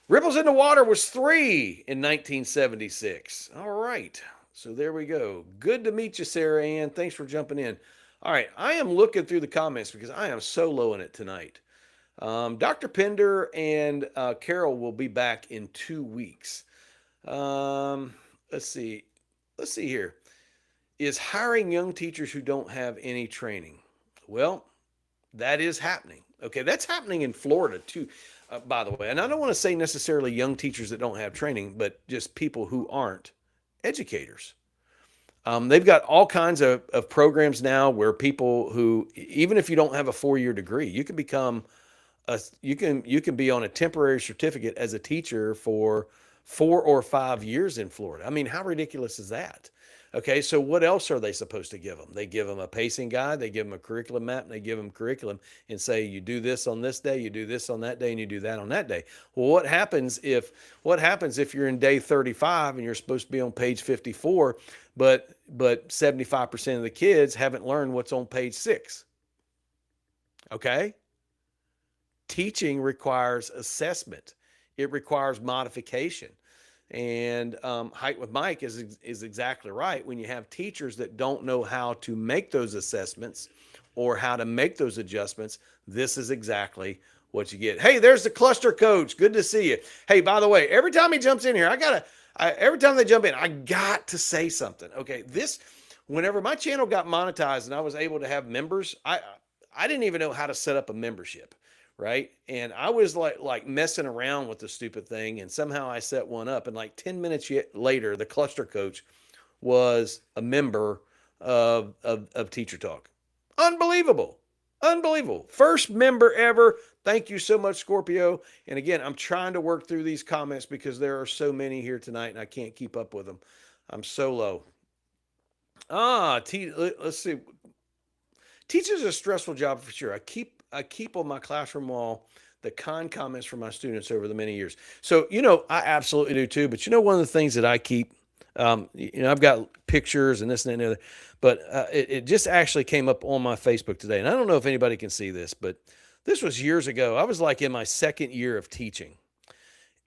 Ripples in the Water was 3 in 1976. All right, so there we go. Good to meet you, Sarah Ann. Thanks for jumping in. All right, I am looking through the comments because I am so low in it tonight. Dr. Pender and Carol will be back in 2 weeks. Let's see. Let's see here. Is hiring young teachers who don't have any training? Well, that is happening. Okay, that's happening in Florida too, by the way. And I don't want to say necessarily young teachers that don't have training, but just people who aren't educators. They've got all kinds of programs now where people who, even if you don't have a 4-year degree, you can become you can be on a temporary certificate as a teacher for 4 or 5 years in Florida. I mean, how ridiculous is that? Okay, so what else are they supposed to give them? They give them a pacing guide, they give them a curriculum map, and they give them curriculum and say you do this on this day, you do this on that day, and you do that on that day. Well, what happens if you're in day 35 and you're supposed to be on page 54, but 75% of the kids haven't learned what's on page 6? Okay? Teaching requires assessment. It requires modification. And Height with Mike is exactly right. When you have teachers that don't know how to make those assessments or how to make those adjustments, this is exactly what you get. Hey, there's the cluster coach. Good to see you. Hey, by the way, every time he jumps in here, every time they jump in, I got to say something. Okay, whenever my channel got monetized and I was able to have members, I didn't even know how to set up a membership, right? And I was like messing around with the stupid thing, and somehow I set one up. And like 10 minutes later, the cluster coach was a member of Teacher Talk. Unbelievable. Unbelievable. First member ever. Thank you so much, Scorpio. And again, I'm trying to work through these comments because there are so many here tonight and I can't keep up with them. I'm so low. Let's see. Teaching is a stressful job for sure. I keep on my classroom wall the kind comments from my students over the many years. So, I absolutely do too. But one of the things that I keep, I've got pictures and this and that and the other, but it just actually came up on my Facebook today. And I don't know if anybody can see this, but this was years ago. I was like in my second year of teaching,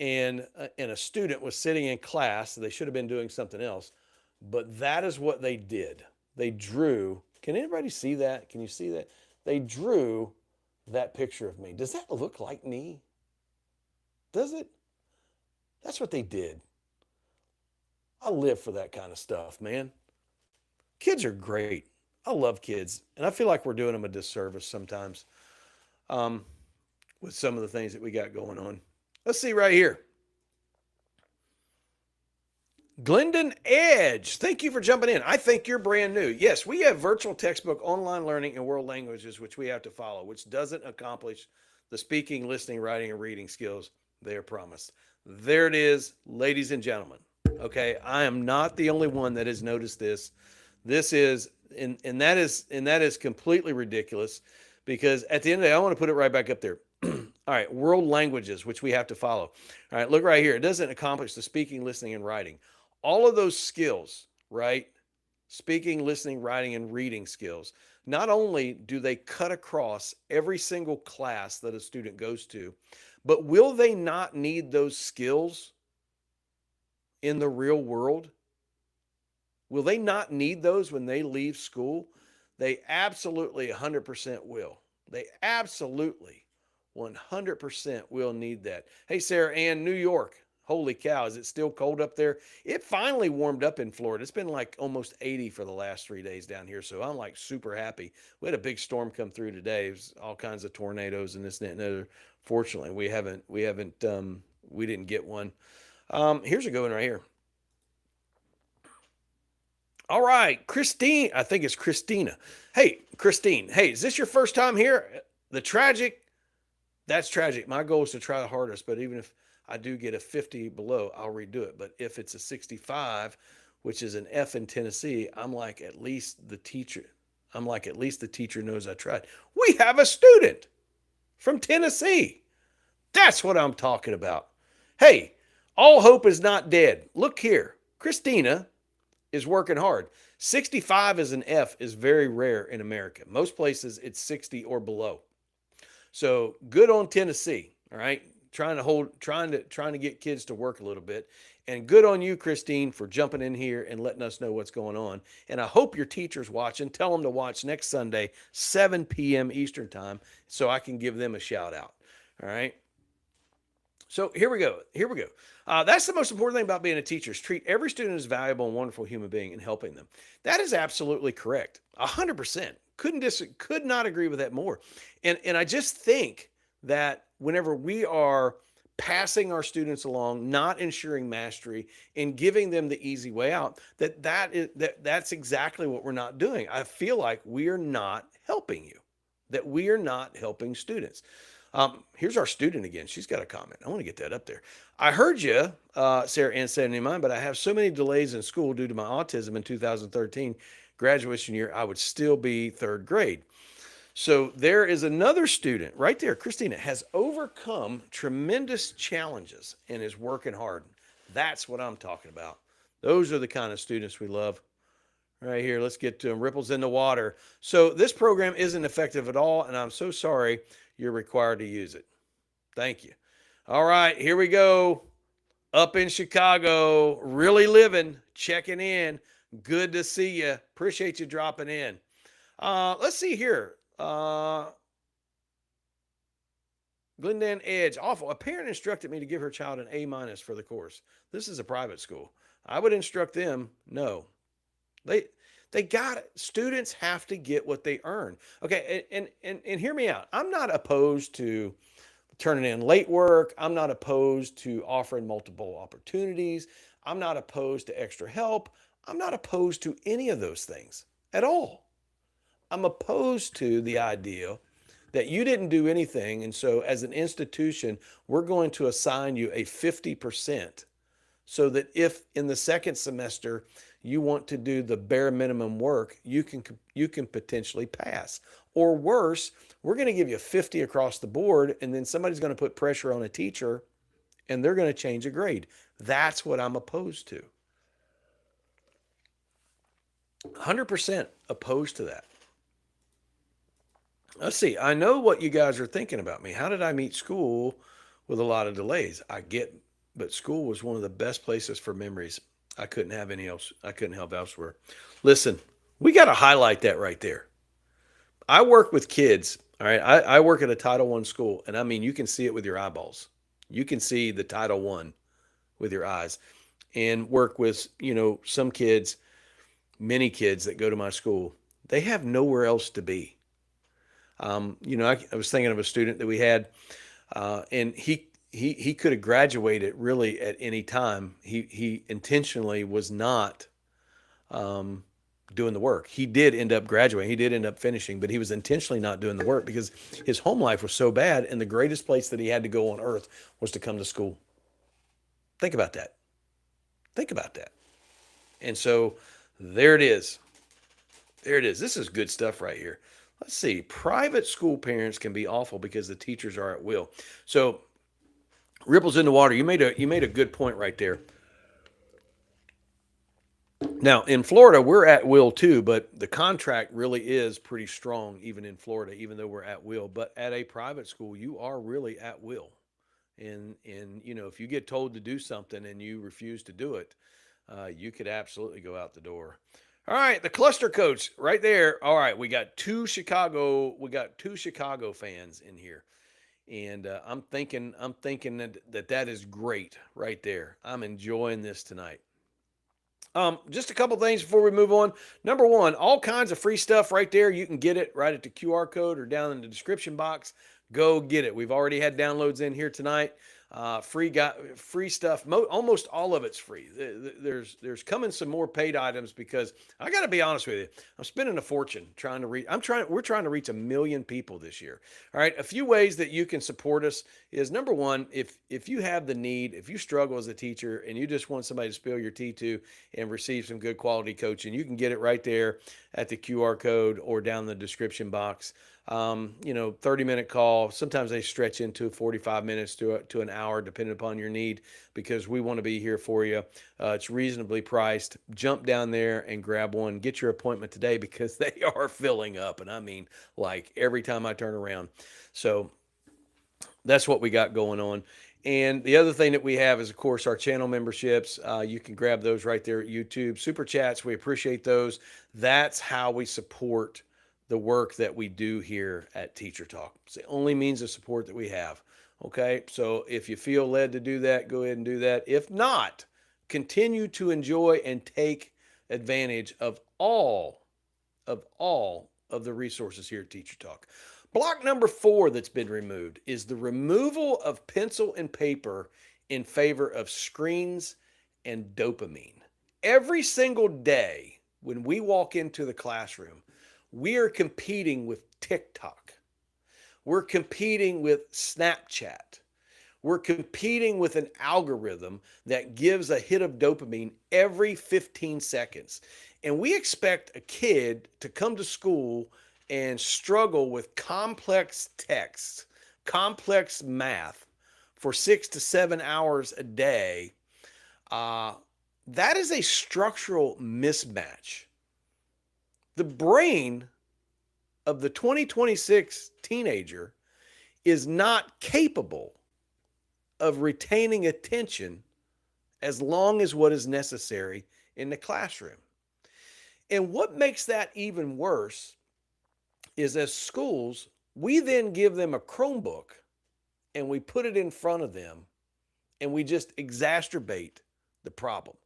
and a student was sitting in class. They should have been doing something else, but that is what they did. They drew. Can anybody see that? Can you see that? They drew that picture of me. Does that look like me? Does it? That's what they did. I live for that kind of stuff, man. Kids are great. I love kids. And I feel like we're doing them a disservice sometimes with some of the things that we got going on. Let's see right here. Glendon Edge, thank you for jumping in. I think you're brand new. Yes, we have virtual textbook, online learning, and world languages, which we have to follow, which doesn't accomplish the speaking, listening, writing, and reading skills they are promised. There it is, ladies and gentlemen. Okay, I am not the only one that has noticed this. This is, and that is completely ridiculous, because at the end of the day, I want to put it right back up there. All right, world languages, which we have to follow. All right, look right here. It doesn't accomplish the speaking, listening, and writing. All of those skills, right? Speaking, listening, writing, and reading skills. Not only do they cut across every single class that a student goes to, but will they not need those skills in the real world? Will they not need those when they leave school? They absolutely 100% will. They absolutely 100% will need that. Hey, Sarah Ann, New York. Holy cow, is it still cold up there? It finally warmed up in Florida. It's been like almost 80 for the last 3 days down here, so I'm like super happy. We had a big storm come through today. It was all kinds of tornadoes and this and that and other. Fortunately, we didn't get one. Here's a good one right here. All right, Christine. I think it's Christina. Hey, Christine. Hey, is this your first time here? That's tragic. My goal is to try the hardest, but even if I do get a 50 below, I'll redo it. But if it's a 65, which is an F in Tennessee, I'm like, at least the teacher knows I tried. We have a student from Tennessee. That's what I'm talking about. Hey, all hope is not dead. Look here. Christina is working hard. 65 as an F is very rare in America. Most places it's 60 or below. So good on Tennessee. All right. Trying to get kids to work a little bit. And good on you, Christine, for jumping in here and letting us know what's going on. And I hope your teacher's watching. Tell them to watch next Sunday, 7 p.m. Eastern time, so I can give them a shout out. All right. So here we go. That's the most important thing about being a teacher is treat every student as a valuable and wonderful human being and helping them. That is absolutely correct. 100%. Could not agree with that more. And I just think that whenever we are passing our students along, not ensuring mastery and giving them the easy way out, that's exactly what we're not doing. I feel like we are not helping you, that we are not helping students. Here's our student again. She's got a comment. I want to get that up there. I heard you, Sarah Ann 79, but I have so many delays in school due to my autism in 2013 graduation year. I would still be third grade. So there is another student right there, Christina, has overcome tremendous challenges and is working hard. That's what I'm talking about. Those are the kind of students we love. Right here, let's get to them. Ripples in the water. So this program isn't effective at all, and I'm so sorry you're required to use it. Thank you. All right, here we go. Up in Chicago, really living, checking in. Good to see you. Appreciate you dropping in. Let's see here. Glendan Edge, awful. A parent instructed me to give her child an A- for the course. This is a private school. I would instruct them, no. They got it. Students have to get what they earn. Okay, and hear me out. I'm not opposed to turning in late work. I'm not opposed to offering multiple opportunities. I'm not opposed to extra help. I'm not opposed to any of those things at all. I'm opposed to the idea that you didn't do anything, and so as an institution, we're going to assign you a 50% so that if in the second semester you want to do the bare minimum work, you can potentially pass. Or worse, we're going to give you 50 across the board, and then somebody's going to put pressure on a teacher and they're going to change a grade. That's what I'm opposed to. 100% opposed to that. Let's see. I know what you guys are thinking about me. How did I meet school with a lot of delays? I get, but school was one of the best places for memories. I couldn't have any else. I couldn't help elsewhere. Listen, we got to highlight that right there. I work with kids. All right. I work at a Title I school, and I mean, you can see it with your eyeballs. You can see the Title I with your eyes, and work with, some kids, many kids that go to my school. They have nowhere else to be. I was thinking of a student that we had, and he could have graduated really at any time. He intentionally was not doing the work. He did end up graduating. He did end up finishing, but he was intentionally not doing the work because his home life was so bad, and the greatest place that he had to go on earth was to come to school. Think about that. Think about that. And so there it is. There it is. This is good stuff right here. Let's see. Private school parents can be awful because the teachers are at will. So ripples in the water. You made a good point right there. Now in Florida, we're at will too, but the contract really is pretty strong even in Florida, even though we're at will. But at a private school, you are really at will. And if you get told to do something and you refuse to do it, you could absolutely go out the door. All right, the cluster coach right there. All right, we got two Chicago fans in here, and I'm thinking that is great right there. I'm enjoying this tonight. Just a couple things before we move on. Number one, all kinds of free stuff right there. You can get it right at the QR code or down in the description box. Go get it. We've already had downloads in here tonight. Free stuff. Almost all of it's free. There's coming some more paid items because I got to be honest with you. I'm spending a fortune trying to reach. We're trying to reach 1 million people this year. All right. A few ways that you can support us is number one, if you have the need, if you struggle as a teacher and you just want somebody to spill your tea to and receive some good quality coaching, you can get it right there at the QR code or down in the description box. 30-minute call. Sometimes they stretch into 45 minutes to an hour, depending upon your need, because we want to be here for you. It's reasonably priced. Jump down there and grab one. Get your appointment today because they are filling up. And I mean, like every time I turn around. So that's what we got going on. And the other thing that we have is, of course, our channel memberships. You can grab those right there at YouTube. Super chats, we appreciate those. That's how we support the work that we do here at Teacher Talk. It's the only means of support that we have. Okay, so if you feel led to do that, go ahead and do that. If not, continue to enjoy and take advantage of all of the resources here at Teacher Talk. Block number 4 that's been removed is the removal of pencil and paper in favor of screens and dopamine. Every single day when we walk into the classroom, we are competing with TikTok. We're competing with Snapchat. We're competing with an algorithm that gives a hit of dopamine every 15 seconds. And we expect a kid to come to school and struggle with complex text, complex math for 6 to 7 hours a day. That is a structural mismatch. The brain of the 2026 teenager is not capable of retaining attention as long as what is necessary in the classroom. And what makes that even worse is as schools, we then give them a Chromebook and we put it in front of them and we just exacerbate the problem.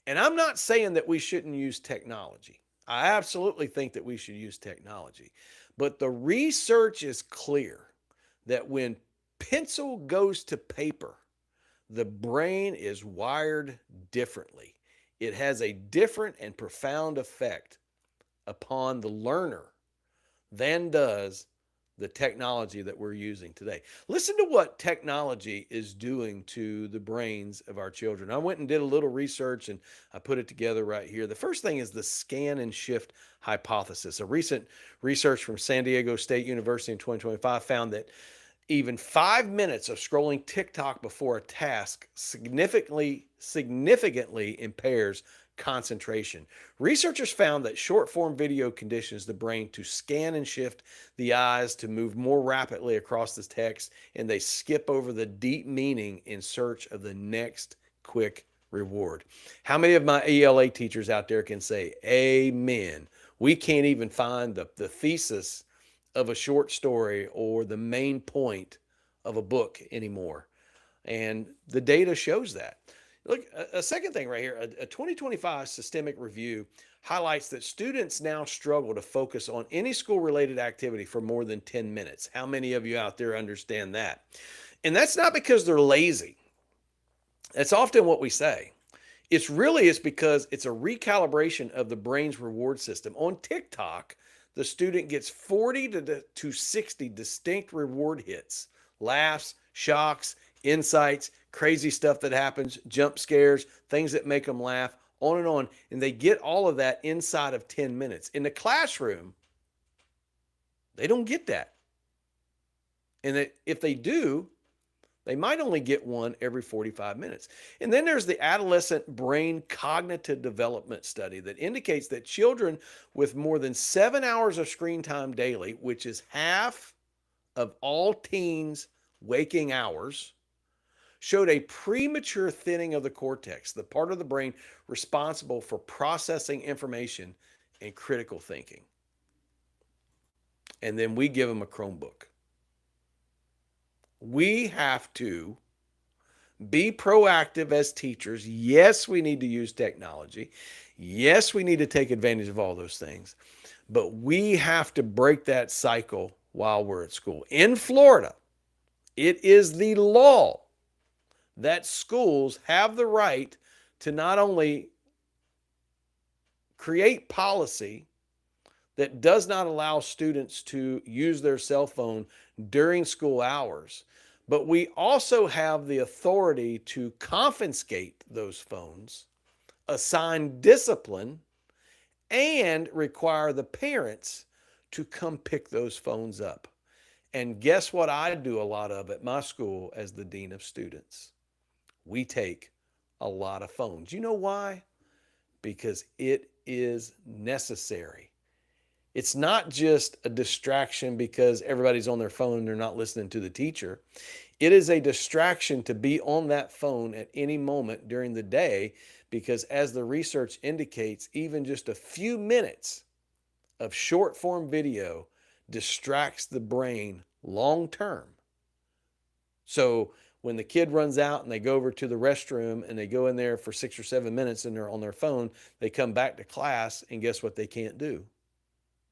And I'm not saying that we shouldn't use technology. I absolutely think that we should use technology. But the research is clear that when pencil goes to paper, the brain is wired differently. It has a different and profound effect upon the learner than does the technology that we're using today. Listen to what technology is doing to the brains of our children. I went and did a little research and I put it together right here. The first thing is the scan and shift hypothesis. A recent research from San Diego State University in 2025 found that even 5 minutes of scrolling TikTok before a task significantly impairs concentration. Researchers found that short form video conditions the brain to scan and shift the eyes to move more rapidly across the text, and they skip over the deep meaning in search of the next quick reward. How many of my ELA teachers out there can say, Amen? We can't even find the thesis of a short story or the main point of a book anymore. And the data shows that. Look, a second thing right here, a 2025 systemic review highlights that students now struggle to focus on any school-related activity for more than 10 minutes. How many of you out there understand that? And that's not because they're lazy. That's often what we say. It's because it's a recalibration of the brain's reward system. On TikTok, the student gets 40 to 60 distinct reward hits, laughs, shocks, insights, crazy stuff that happens, jump scares, things that make them laugh, on and on. And they get all of that inside of 10 minutes. In the classroom, they don't get that. And if they do, they might only get one every 45 minutes. And then there's the adolescent brain cognitive development study that indicates that children with more than 7 hours of screen time daily, which is half of all teens' waking hours, showed a premature thinning of the cortex, the part of the brain responsible for processing information and critical thinking. And then we give them a Chromebook. We have to be proactive as teachers. Yes, we need to use technology. Yes, we need to take advantage of all those things. But we have to break that cycle while we're at school. In Florida, it is the law that schools have the right to not only create policy that does not allow students to use their cell phone during school hours, but we also have the authority to confiscate those phones, assign discipline, and require the parents to come pick those phones up. And guess what I do a lot of at my school as the dean of students? We take a lot of phones. You know why? Because it is necessary. It's not just a distraction because everybody's on their phone and they're not listening to the teacher. It is a distraction to be on that phone at any moment during the day because, as the research indicates, even just a few minutes of short form video distracts the brain long term. So when the kid runs out and they go over to the restroom and they go in there for 6 or 7 minutes and they're on their phone, they come back to class and guess what they can't do?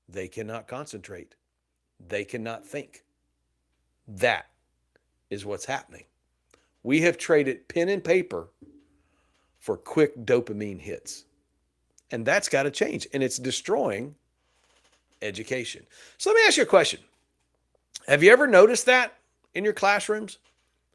They cannot concentrate. They cannot think. That is what's happening. We have traded pen and paper for quick dopamine hits. And that's got to change. And it's destroying education. So let me ask you a question. Have you ever noticed that in your classrooms?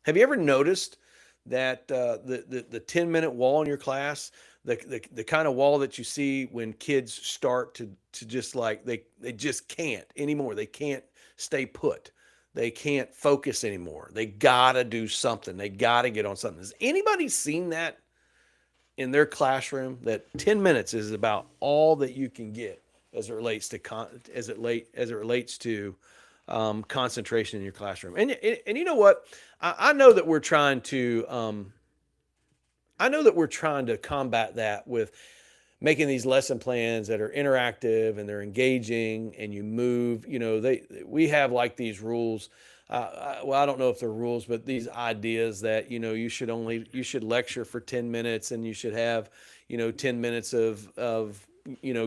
Have you ever noticed that the 10-minute wall in your class, the kind of wall that you see when kids start to just like they just can't anymore. They can't stay put. They can't focus anymore. They gotta do something. They gotta get on something. Has anybody seen that in their classroom? That 10 minutes is about all that you can get as it relates to concentration in your classroom. And you know what? I know that we're trying to combat that with making these lesson plans that are interactive and they're engaging and you move. We have like these rules. Well, I don't know if they're rules, but these ideas that you should lecture for 10 minutes and you should have 10 minutes of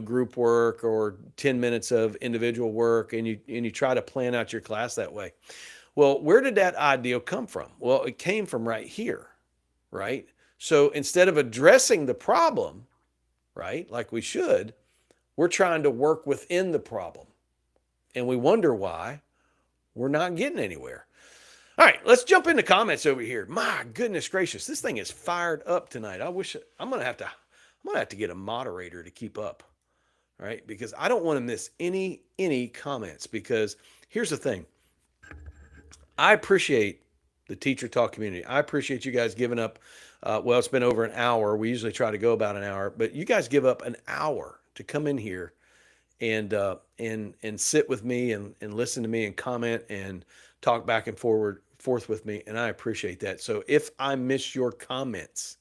group work or 10 minutes of individual work, and you try to plan out your class that way. Well, where did that idea come from? Well, it came from right here, right? So instead of addressing the problem, right, like we should, we're trying to work within the problem. And we wonder why we're not getting anywhere. All right, let's jump into comments over here. My goodness gracious, this thing is fired up tonight. I'm gonna have to get a moderator to keep up. All right, because I don't want to miss any comments, because here's the thing. I appreciate the teacher talk community. I appreciate you guys giving up. Well, it's been over an hour. We usually try to go about an hour, but you guys give up an hour to come in here and sit with me and listen to me and comment and talk back and forth with me, and I appreciate that. So if I miss your comments,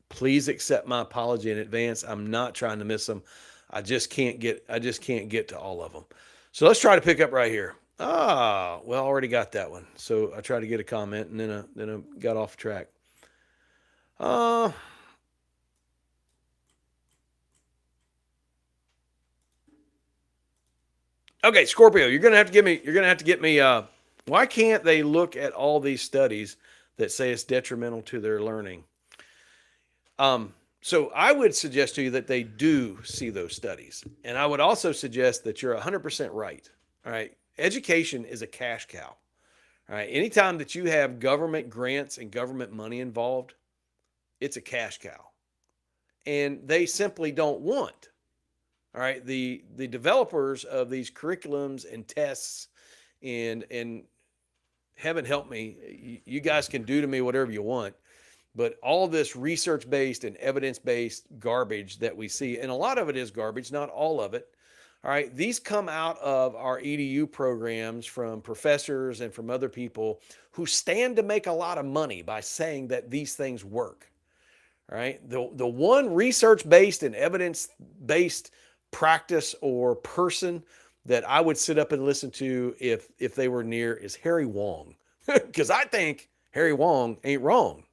please accept my apology in advance. I'm not trying to miss them. I just can't get to all of them. So let's try to pick up right here. Well, I already got that one. So I tried to get a comment and then I got off track. Okay, Scorpio, you're gonna have to get me. Why can't they look at all these studies that say it's detrimental to their learning? So I would suggest to you that they do see those studies. And I would also suggest that you're 100% right. All right. Education is a cash cow. All right. Anytime that you have government grants and government money involved, it's a cash cow. And they simply don't want, all right, the developers of these curriculums and tests and heaven help me, you guys can do to me whatever you want. But all this research-based and evidence-based garbage that we see, and a lot of it is garbage, not all of it. All right, these come out of our EDU programs from professors and from other people who stand to make a lot of money by saying that these things work. All right, the one research-based and evidence-based practice or person that I would sit up and listen to if they were near is Harry Wong, because I think Harry Wong ain't wrong.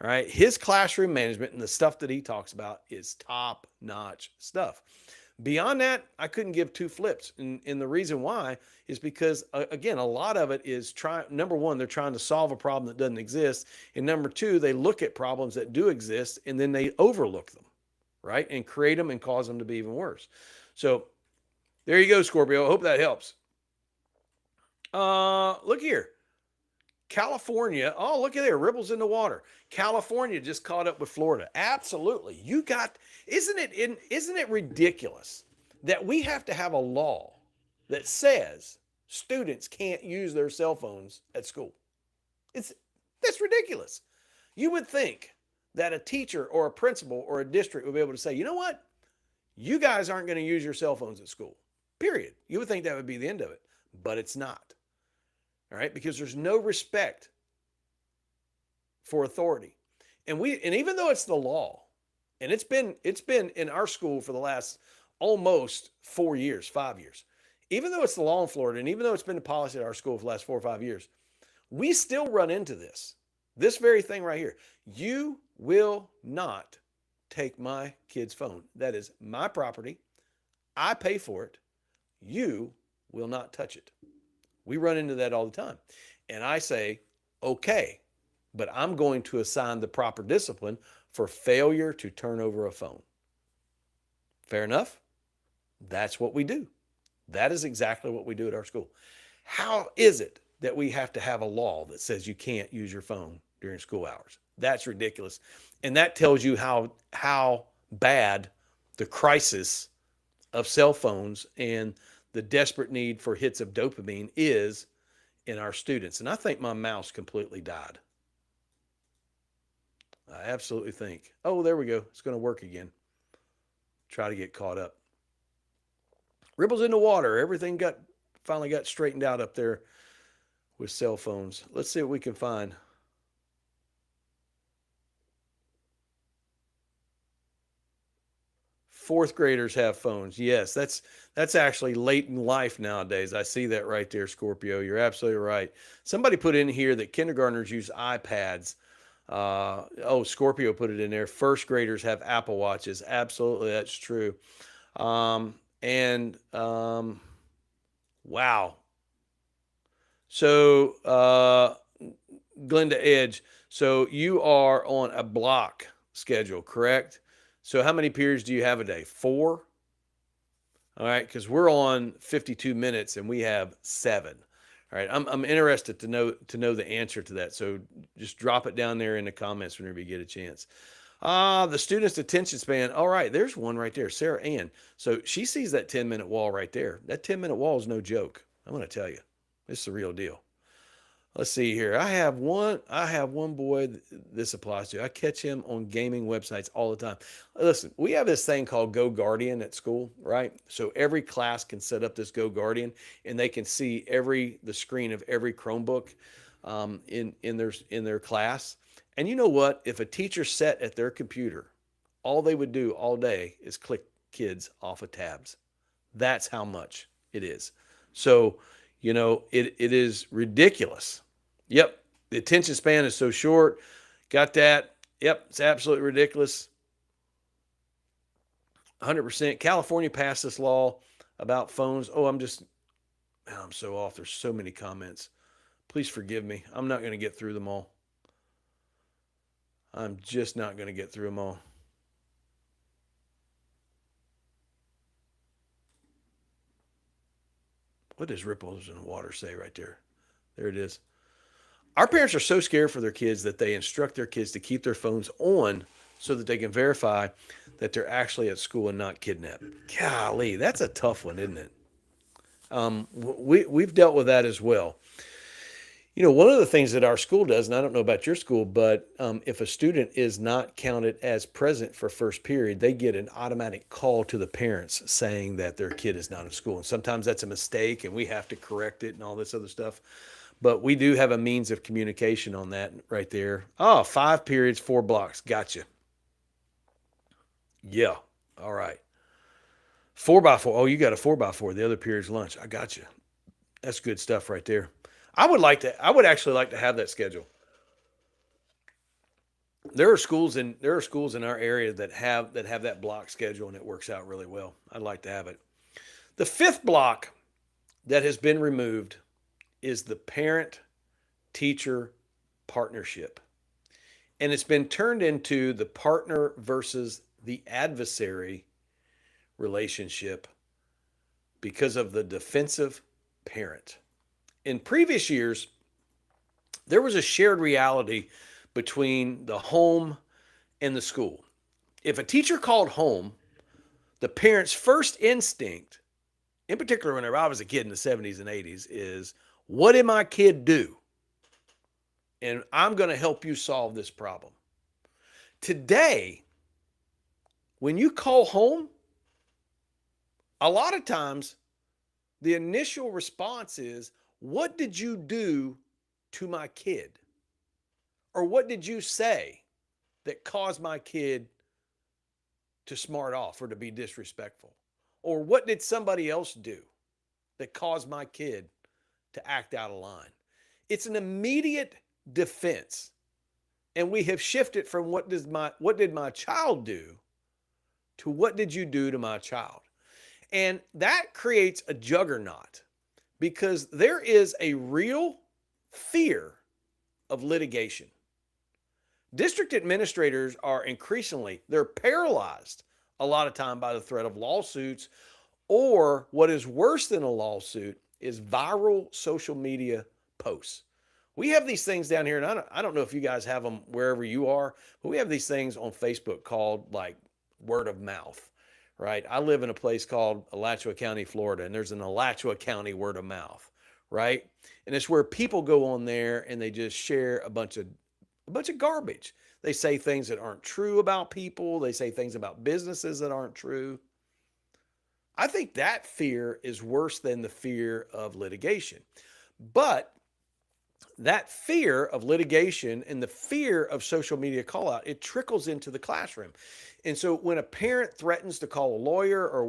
All right. His classroom management and the stuff that he talks about is top-notch stuff. Beyond that, I couldn't give two flips. And the reason why is because, again, a lot of it is number one, they're trying to solve a problem that doesn't exist. And number two, they look at problems that do exist and then they overlook them, right? And create them and cause them to be even worse. So there you go, Scorpio. I hope that helps. Look here. California, oh, look at there, ripples in the water. California just caught up with Florida. Absolutely. Isn't it ridiculous that we have to have a law that says students can't use their cell phones at school? That's ridiculous. You would think that a teacher or a principal or a district would be able to say, you know what? You guys aren't going to use your cell phones at school. Period. You would think that would be the end of it, but it's not. All right, because there's no respect for authority. And even though it's the law, and it's been in our school for the last almost 4 years, 5 years, even though it's the law in Florida, and even though it's been the policy at our school for the last 4 or 5 years, we still run into this very thing right here. You will not take my kid's phone. That is my property. I pay for it. You will not touch it. We run into that all the time. And I say, okay, but I'm going to assign the proper discipline for failure to turn over a phone. Fair enough? That's what we do. That is exactly what we do at our school. How is it that we have to have a law that says you can't use your phone during school hours? That's ridiculous. And that tells you how bad the crisis of cell phones and the desperate need for hits of dopamine is in our students. And I think my mouse completely died. I absolutely think. Oh, there we go. It's going to work again. Try to get caught up. Ripples in the water. Everything finally got straightened out up there with cell phones. Let's see what we can find. Fourth graders have phones. Yes, that's actually late in life nowadays. I see that right there, Scorpio. You're absolutely right. Somebody put in here that kindergartners use iPads. Scorpio put it in there. First graders have Apple Watches. Absolutely, that's true. And wow. So, Glenda Edge, so you are on a block schedule, correct? So how many periods do you have a day? 4? All right, because we're on 52 minutes and we have 7. All right, I'm interested to know the answer to that. So just drop it down there in the comments whenever you get a chance. The student's attention span. All right, there's one right there, Sarah Ann. So she sees that 10-minute wall right there. That 10-minute wall is no joke. I'm going to tell you, it's the real deal. Let's see here. I have one boy this applies to. I catch him on gaming websites all the time. Listen, we have this thing called Go Guardian at school, right? So every class can set up this Go Guardian, and they can see the screen of every Chromebook in their class. And you know what? If a teacher sat at their computer, all they would do all day is click kids off of tabs. That's how much it is. So, it is ridiculous. Yep. The attention span is so short. Got that. Yep. It's absolutely ridiculous. 100%. California passed this law about phones. Oh, I'm so off. There's so many comments. Please forgive me. I'm not going to get through them all. I'm just not going to get through them all. What does ripples in the water say right there? There it is. Our parents are so scared for their kids that they instruct their kids to keep their phones on so that they can verify that they're actually at school and not kidnapped. Golly, that's a tough one, isn't it? We've dealt with that as well. One of the things that our school does, and I don't know about your school, but if a student is not counted as present for first period, they get an automatic call to the parents saying that their kid is not in school. And sometimes that's a mistake and we have to correct it and all this other stuff. But we do have a means of communication on that right there. Oh, 5 periods, 4 blocks. Gotcha. Yeah. All right. 4x4. Oh, you got a 4x4. The other period's lunch. I got you. That's good stuff right there. I would actually like to have that schedule. There are schools in our area that have that block schedule and it works out really well. I'd like to have it. The 5th block that has been removed is the parent teacher partnership. And it's been turned into the partner versus the adversary relationship because of the defensive parent. In previous years, there was a shared reality between the home and the school. If a teacher called home, the parent's first instinct, in particular whenever I was a kid in the 70s and 80s, is, what did my kid do? And I'm going to help you solve this problem. Today, when you call home, a lot of times the initial response is, what did you do to my kid? Or what did you say that caused my kid to smart off or to be disrespectful? Or what did somebody else do that caused my kid to act out of line? It's an immediate defense. And we have shifted from what did my child do to what did you do to my child? And that creates a juggernaut because there is a real fear of litigation. District administrators are increasingly, they're paralyzed a lot of time by the threat of lawsuits, or what is worse than a lawsuit is viral social media posts. We have these things down here, and I don't know if you guys have them wherever you are, but we have these things on Facebook called like word of mouth, right? I live in a place called Alachua County, Florida, and there's an Alachua County word of mouth, right? And it's where people go on there and they just share a bunch of garbage. They say things that aren't true about people. They say things about businesses that aren't true. I think that fear is worse than the fear of litigation. But that fear of litigation and the fear of social media call out, it trickles into the classroom. And so when a parent threatens to call a lawyer, or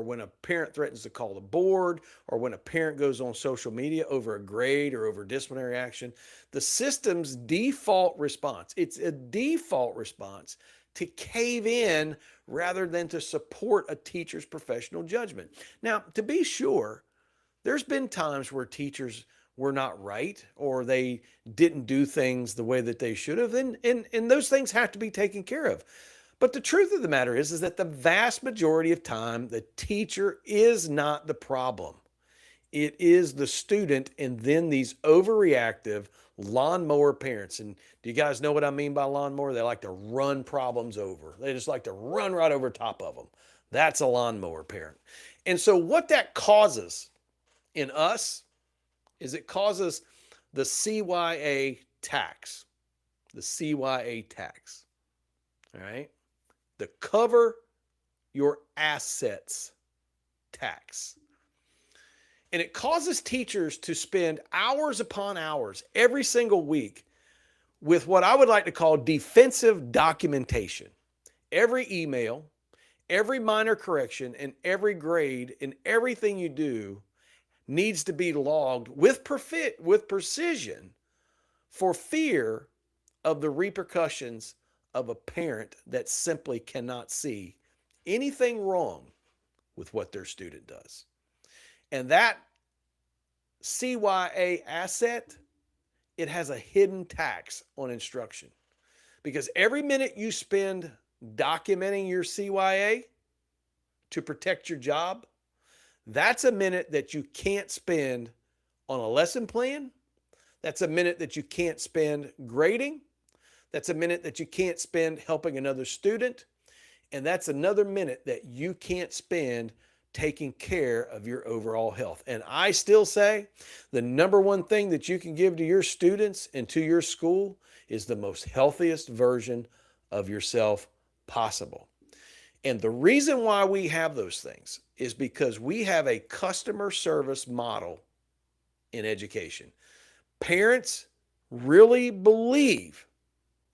when a parent threatens to call the board, or when a parent goes on social media over a grade or over disciplinary action, the system's default response, it's a default response to cave in rather than to support a teacher's professional judgment. Now, to be sure, there's been times where teachers were not right, or they didn't do things the way that they should have, and those things have to be taken care of. But the truth of the matter is that the vast majority of time, the teacher is not the problem. It is the student, and then these overreactive lawnmower parents. And do you guys know what I mean by lawnmower? They like to run problems over. They just like to run right over top of them. That's a lawnmower parent. And so what that causes in us is it causes the CYA tax. The CYA tax. All right? The cover your assets tax. And it causes teachers to spend hours upon hours every single week with what I would like to call defensive documentation. Every email, every minor correction, and every grade and everything you do needs to be logged with precision for fear of the repercussions of a parent that simply cannot see anything wrong with what their student does. And that CYA asset, it has a hidden tax on instruction. Because every minute you spend documenting your CYA to protect your job, that's a minute that you can't spend on a lesson plan. That's a minute that you can't spend grading. That's a minute that you can't spend helping another student. And that's another minute that you can't spend taking care of your overall health. And I still say the number one thing that you can give to your students and to your school is the most healthiest version of yourself possible. And the reason why we have those things is because we have a customer service model in education. Parents really believe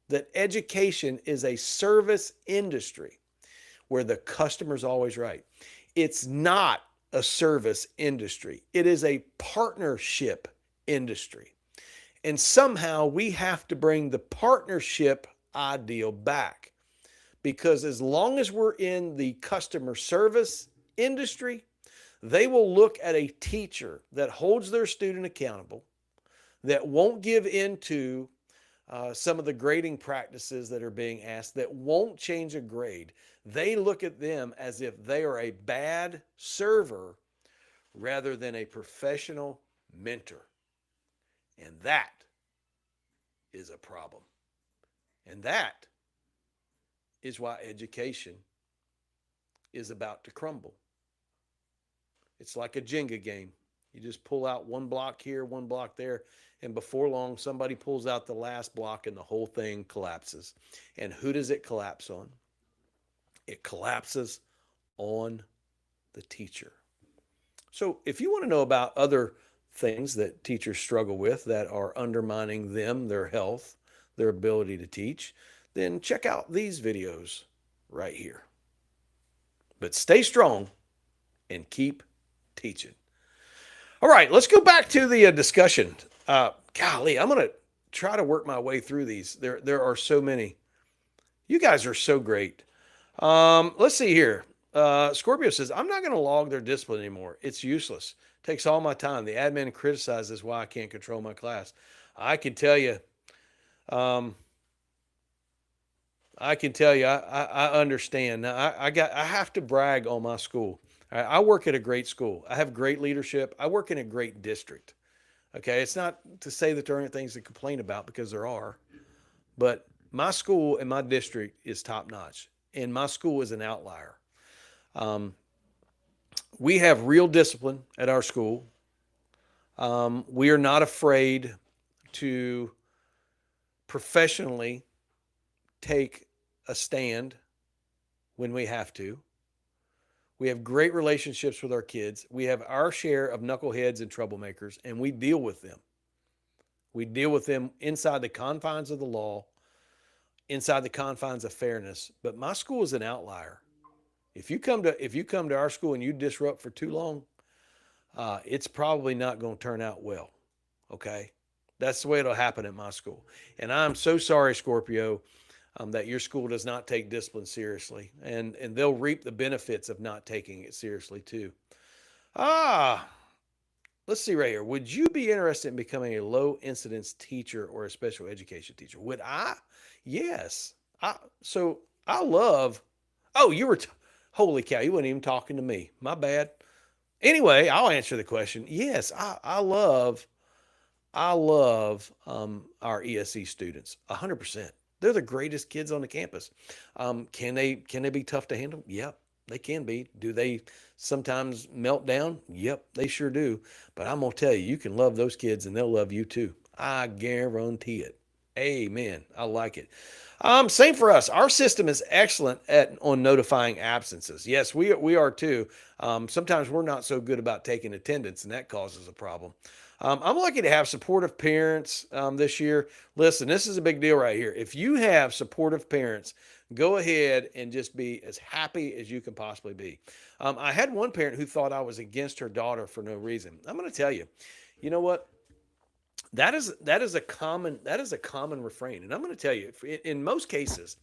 that education is a service industry where the customer's always right. It's not a service industry. It is a partnership industry. And somehow we have to bring the partnership ideal back. Because as long as we're in the customer service industry, they will look at a teacher that holds their student accountable, that won't give into some of the grading practices that are being asked, that won't change a grade. They look at them as if they are a bad server rather than a professional mentor. And that is a problem. And that is why education is about to crumble. It's like a Jenga game. You just pull out one block here, one block there, and before long, somebody pulls out the last block and the whole thing collapses. And who does it collapse on? It collapses on the teacher. So if you want to know about other things that teachers struggle with that are undermining them, their health, their ability to teach, then check out these videos right here. But stay strong and keep teaching. All right, let's go back to the discussion. Golly, I'm going to try to work my way through these. There are so many. You guys are so great. Let's see here. Scorpio says, I'm not going to log their discipline anymore. It's useless. Takes all my time. The admin criticizes why I can't control my class. I can tell you, um, I understand. Now, I have to brag on my school. I work at a great school. I have great leadership. I work in a great district. Okay, it's not to say that there aren't things to complain about because there are, but my school and my district is top notch, and my school is an outlier. Um, we have real discipline at our school. We are not afraid to professionally take a stand when we have to. We have great relationships with our kids. We have our share of knuckleheads and troublemakers, and we deal with them. We deal with them inside the confines of the law, inside the confines of fairness. But my school is an outlier. If you come to our school and you disrupt for too long, it's probably not going to turn out well. Okay, that's the way it'll happen at my school. And I'm so sorry, Scorpio, that your school does not take discipline seriously, and they'll reap the benefits of not taking it seriously too. Ah, let's see right here. Would you be interested in becoming a low incidence teacher or a special education teacher? Would I? Yes. So I love. Oh, holy cow! You weren't even talking to me. My bad. Anyway, I'll answer the question. Yes, I love our ESE students. 100%. They're the greatest kids on the campus. Can they be tough to handle? Yep, they can be. Do they sometimes melt down? Yep, they sure do. But I'm gonna tell you, you can love those kids and they'll love you too. I guarantee it. Amen. I like it. Same for us. Our system is excellent at on notifying absences. Yes, we are too. Sometimes we're not so good about taking attendance, and that causes a problem. I'm lucky to have supportive parents this year. Listen, this is a big deal right here. If you have supportive parents, go ahead and just be as happy as you can possibly be. I had one parent who thought I was against her daughter for no reason. I'm going to tell you, you know what? That is a common refrain, and I'm going to tell you, in most cases,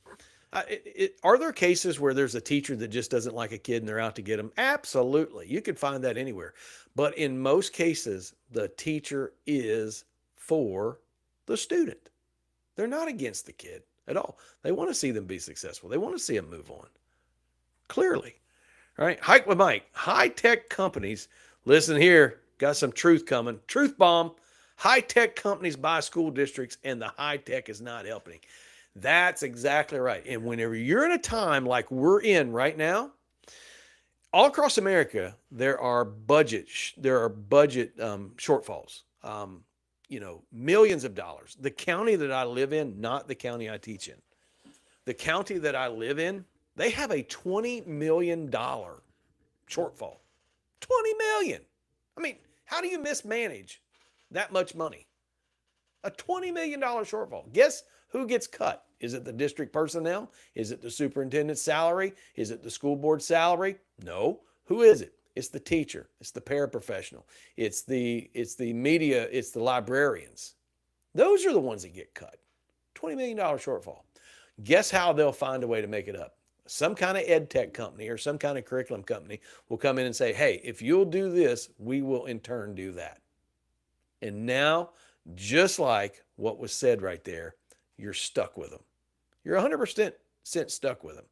are there cases where there's a teacher that just doesn't like a kid and they're out to get them? Absolutely, you can find that anywhere. But in most cases, the teacher is for the student. They're not against the kid at all. They want to see them be successful. They want to see them move on. Clearly, all right. Hike with Mike. High tech companies. Listen here. Got some truth coming. Truth bomb. High tech companies buy school districts, and the high tech is not helping. That's exactly right. And whenever you're in a time like we're in right now, all across America, there are budget shortfalls. Millions of dollars. The county that I live in, not the county I teach in, the county that I live in, they have a $20 million shortfall. 20 million. I mean, how do you mismanage that much money? A $20 million shortfall. Guess who gets cut? Is it the district personnel? Is it the superintendent's salary? Is it the school board salary? No. Who is it? It's the teacher. It's the paraprofessional. It's the media. It's the librarians. Those are the ones that get cut. $20 million shortfall. Guess how they'll find a way to make it up? Some kind of ed tech company or some kind of curriculum company will come in and say, hey, if you'll do this, we will in turn do that. And now, just like what was said right there, you're stuck with them. You're 100% stuck with them.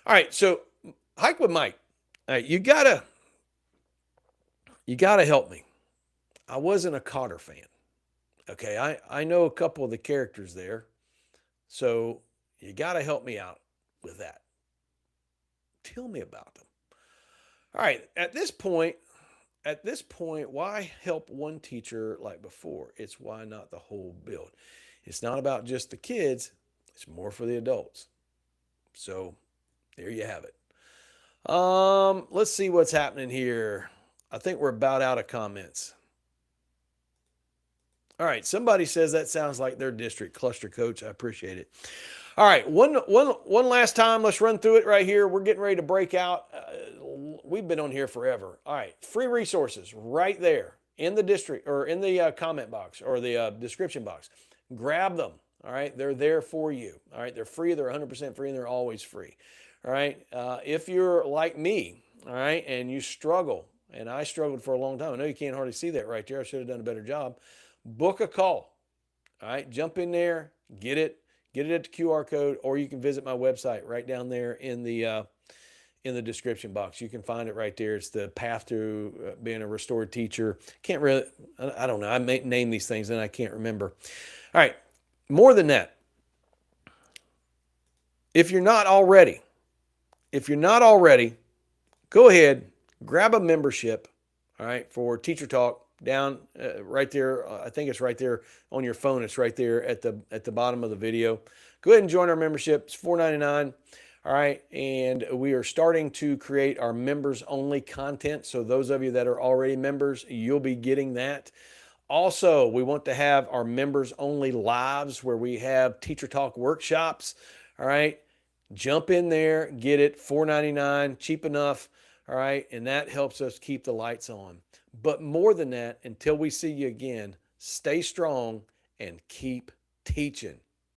All right, so hike with Mike. All right, you gotta help me. I wasn't a Cotter fan. Okay, I know a couple of the characters there, so you gotta help me out with that. Tell me about them. All right, at this point, why help one teacher like before? It's why not the whole build. It's not about just the kids, it's more for the adults. So there you have it. Let's see what's happening here. I think we're about out of comments. All right, somebody says that sounds like their district cluster coach. I appreciate it. All right, one last time. Let's run through it right here. We're getting ready to break out. We've been on here forever. All right, free resources right there in the district or in the comment box or the description box. Grab them. All right. They're there for you. All right. They're free. They're 100% free, and they're always free. All right. If you're like me, all right, and you struggle, and I struggled for a long time. I know you can't hardly see that right there. I should have done a better job. Book a call. All right. Jump in there, get it at the QR code, or you can visit my website right down there in the description box. You can find it right there. It's the path to being a restored teacher. Can't really, I don't know. I may name these things and I can't remember. All right. More than that, if you're not already, if you're not already, go ahead, grab a membership, all right, for Teacher Talk down right there. I think it's right there on your phone. It's right there at the bottom of the video. Go ahead and join our membership. It's $4.99. All right, and we are starting to create our members only content. So those of you that are already members, you'll be getting that. Also, we want to have our members only lives where we have Teacher Talk workshops. All right, jump in there, get it, $4.99, cheap enough. All right, and that helps us keep the lights on. But more than that, until we see you again, stay strong and keep teaching.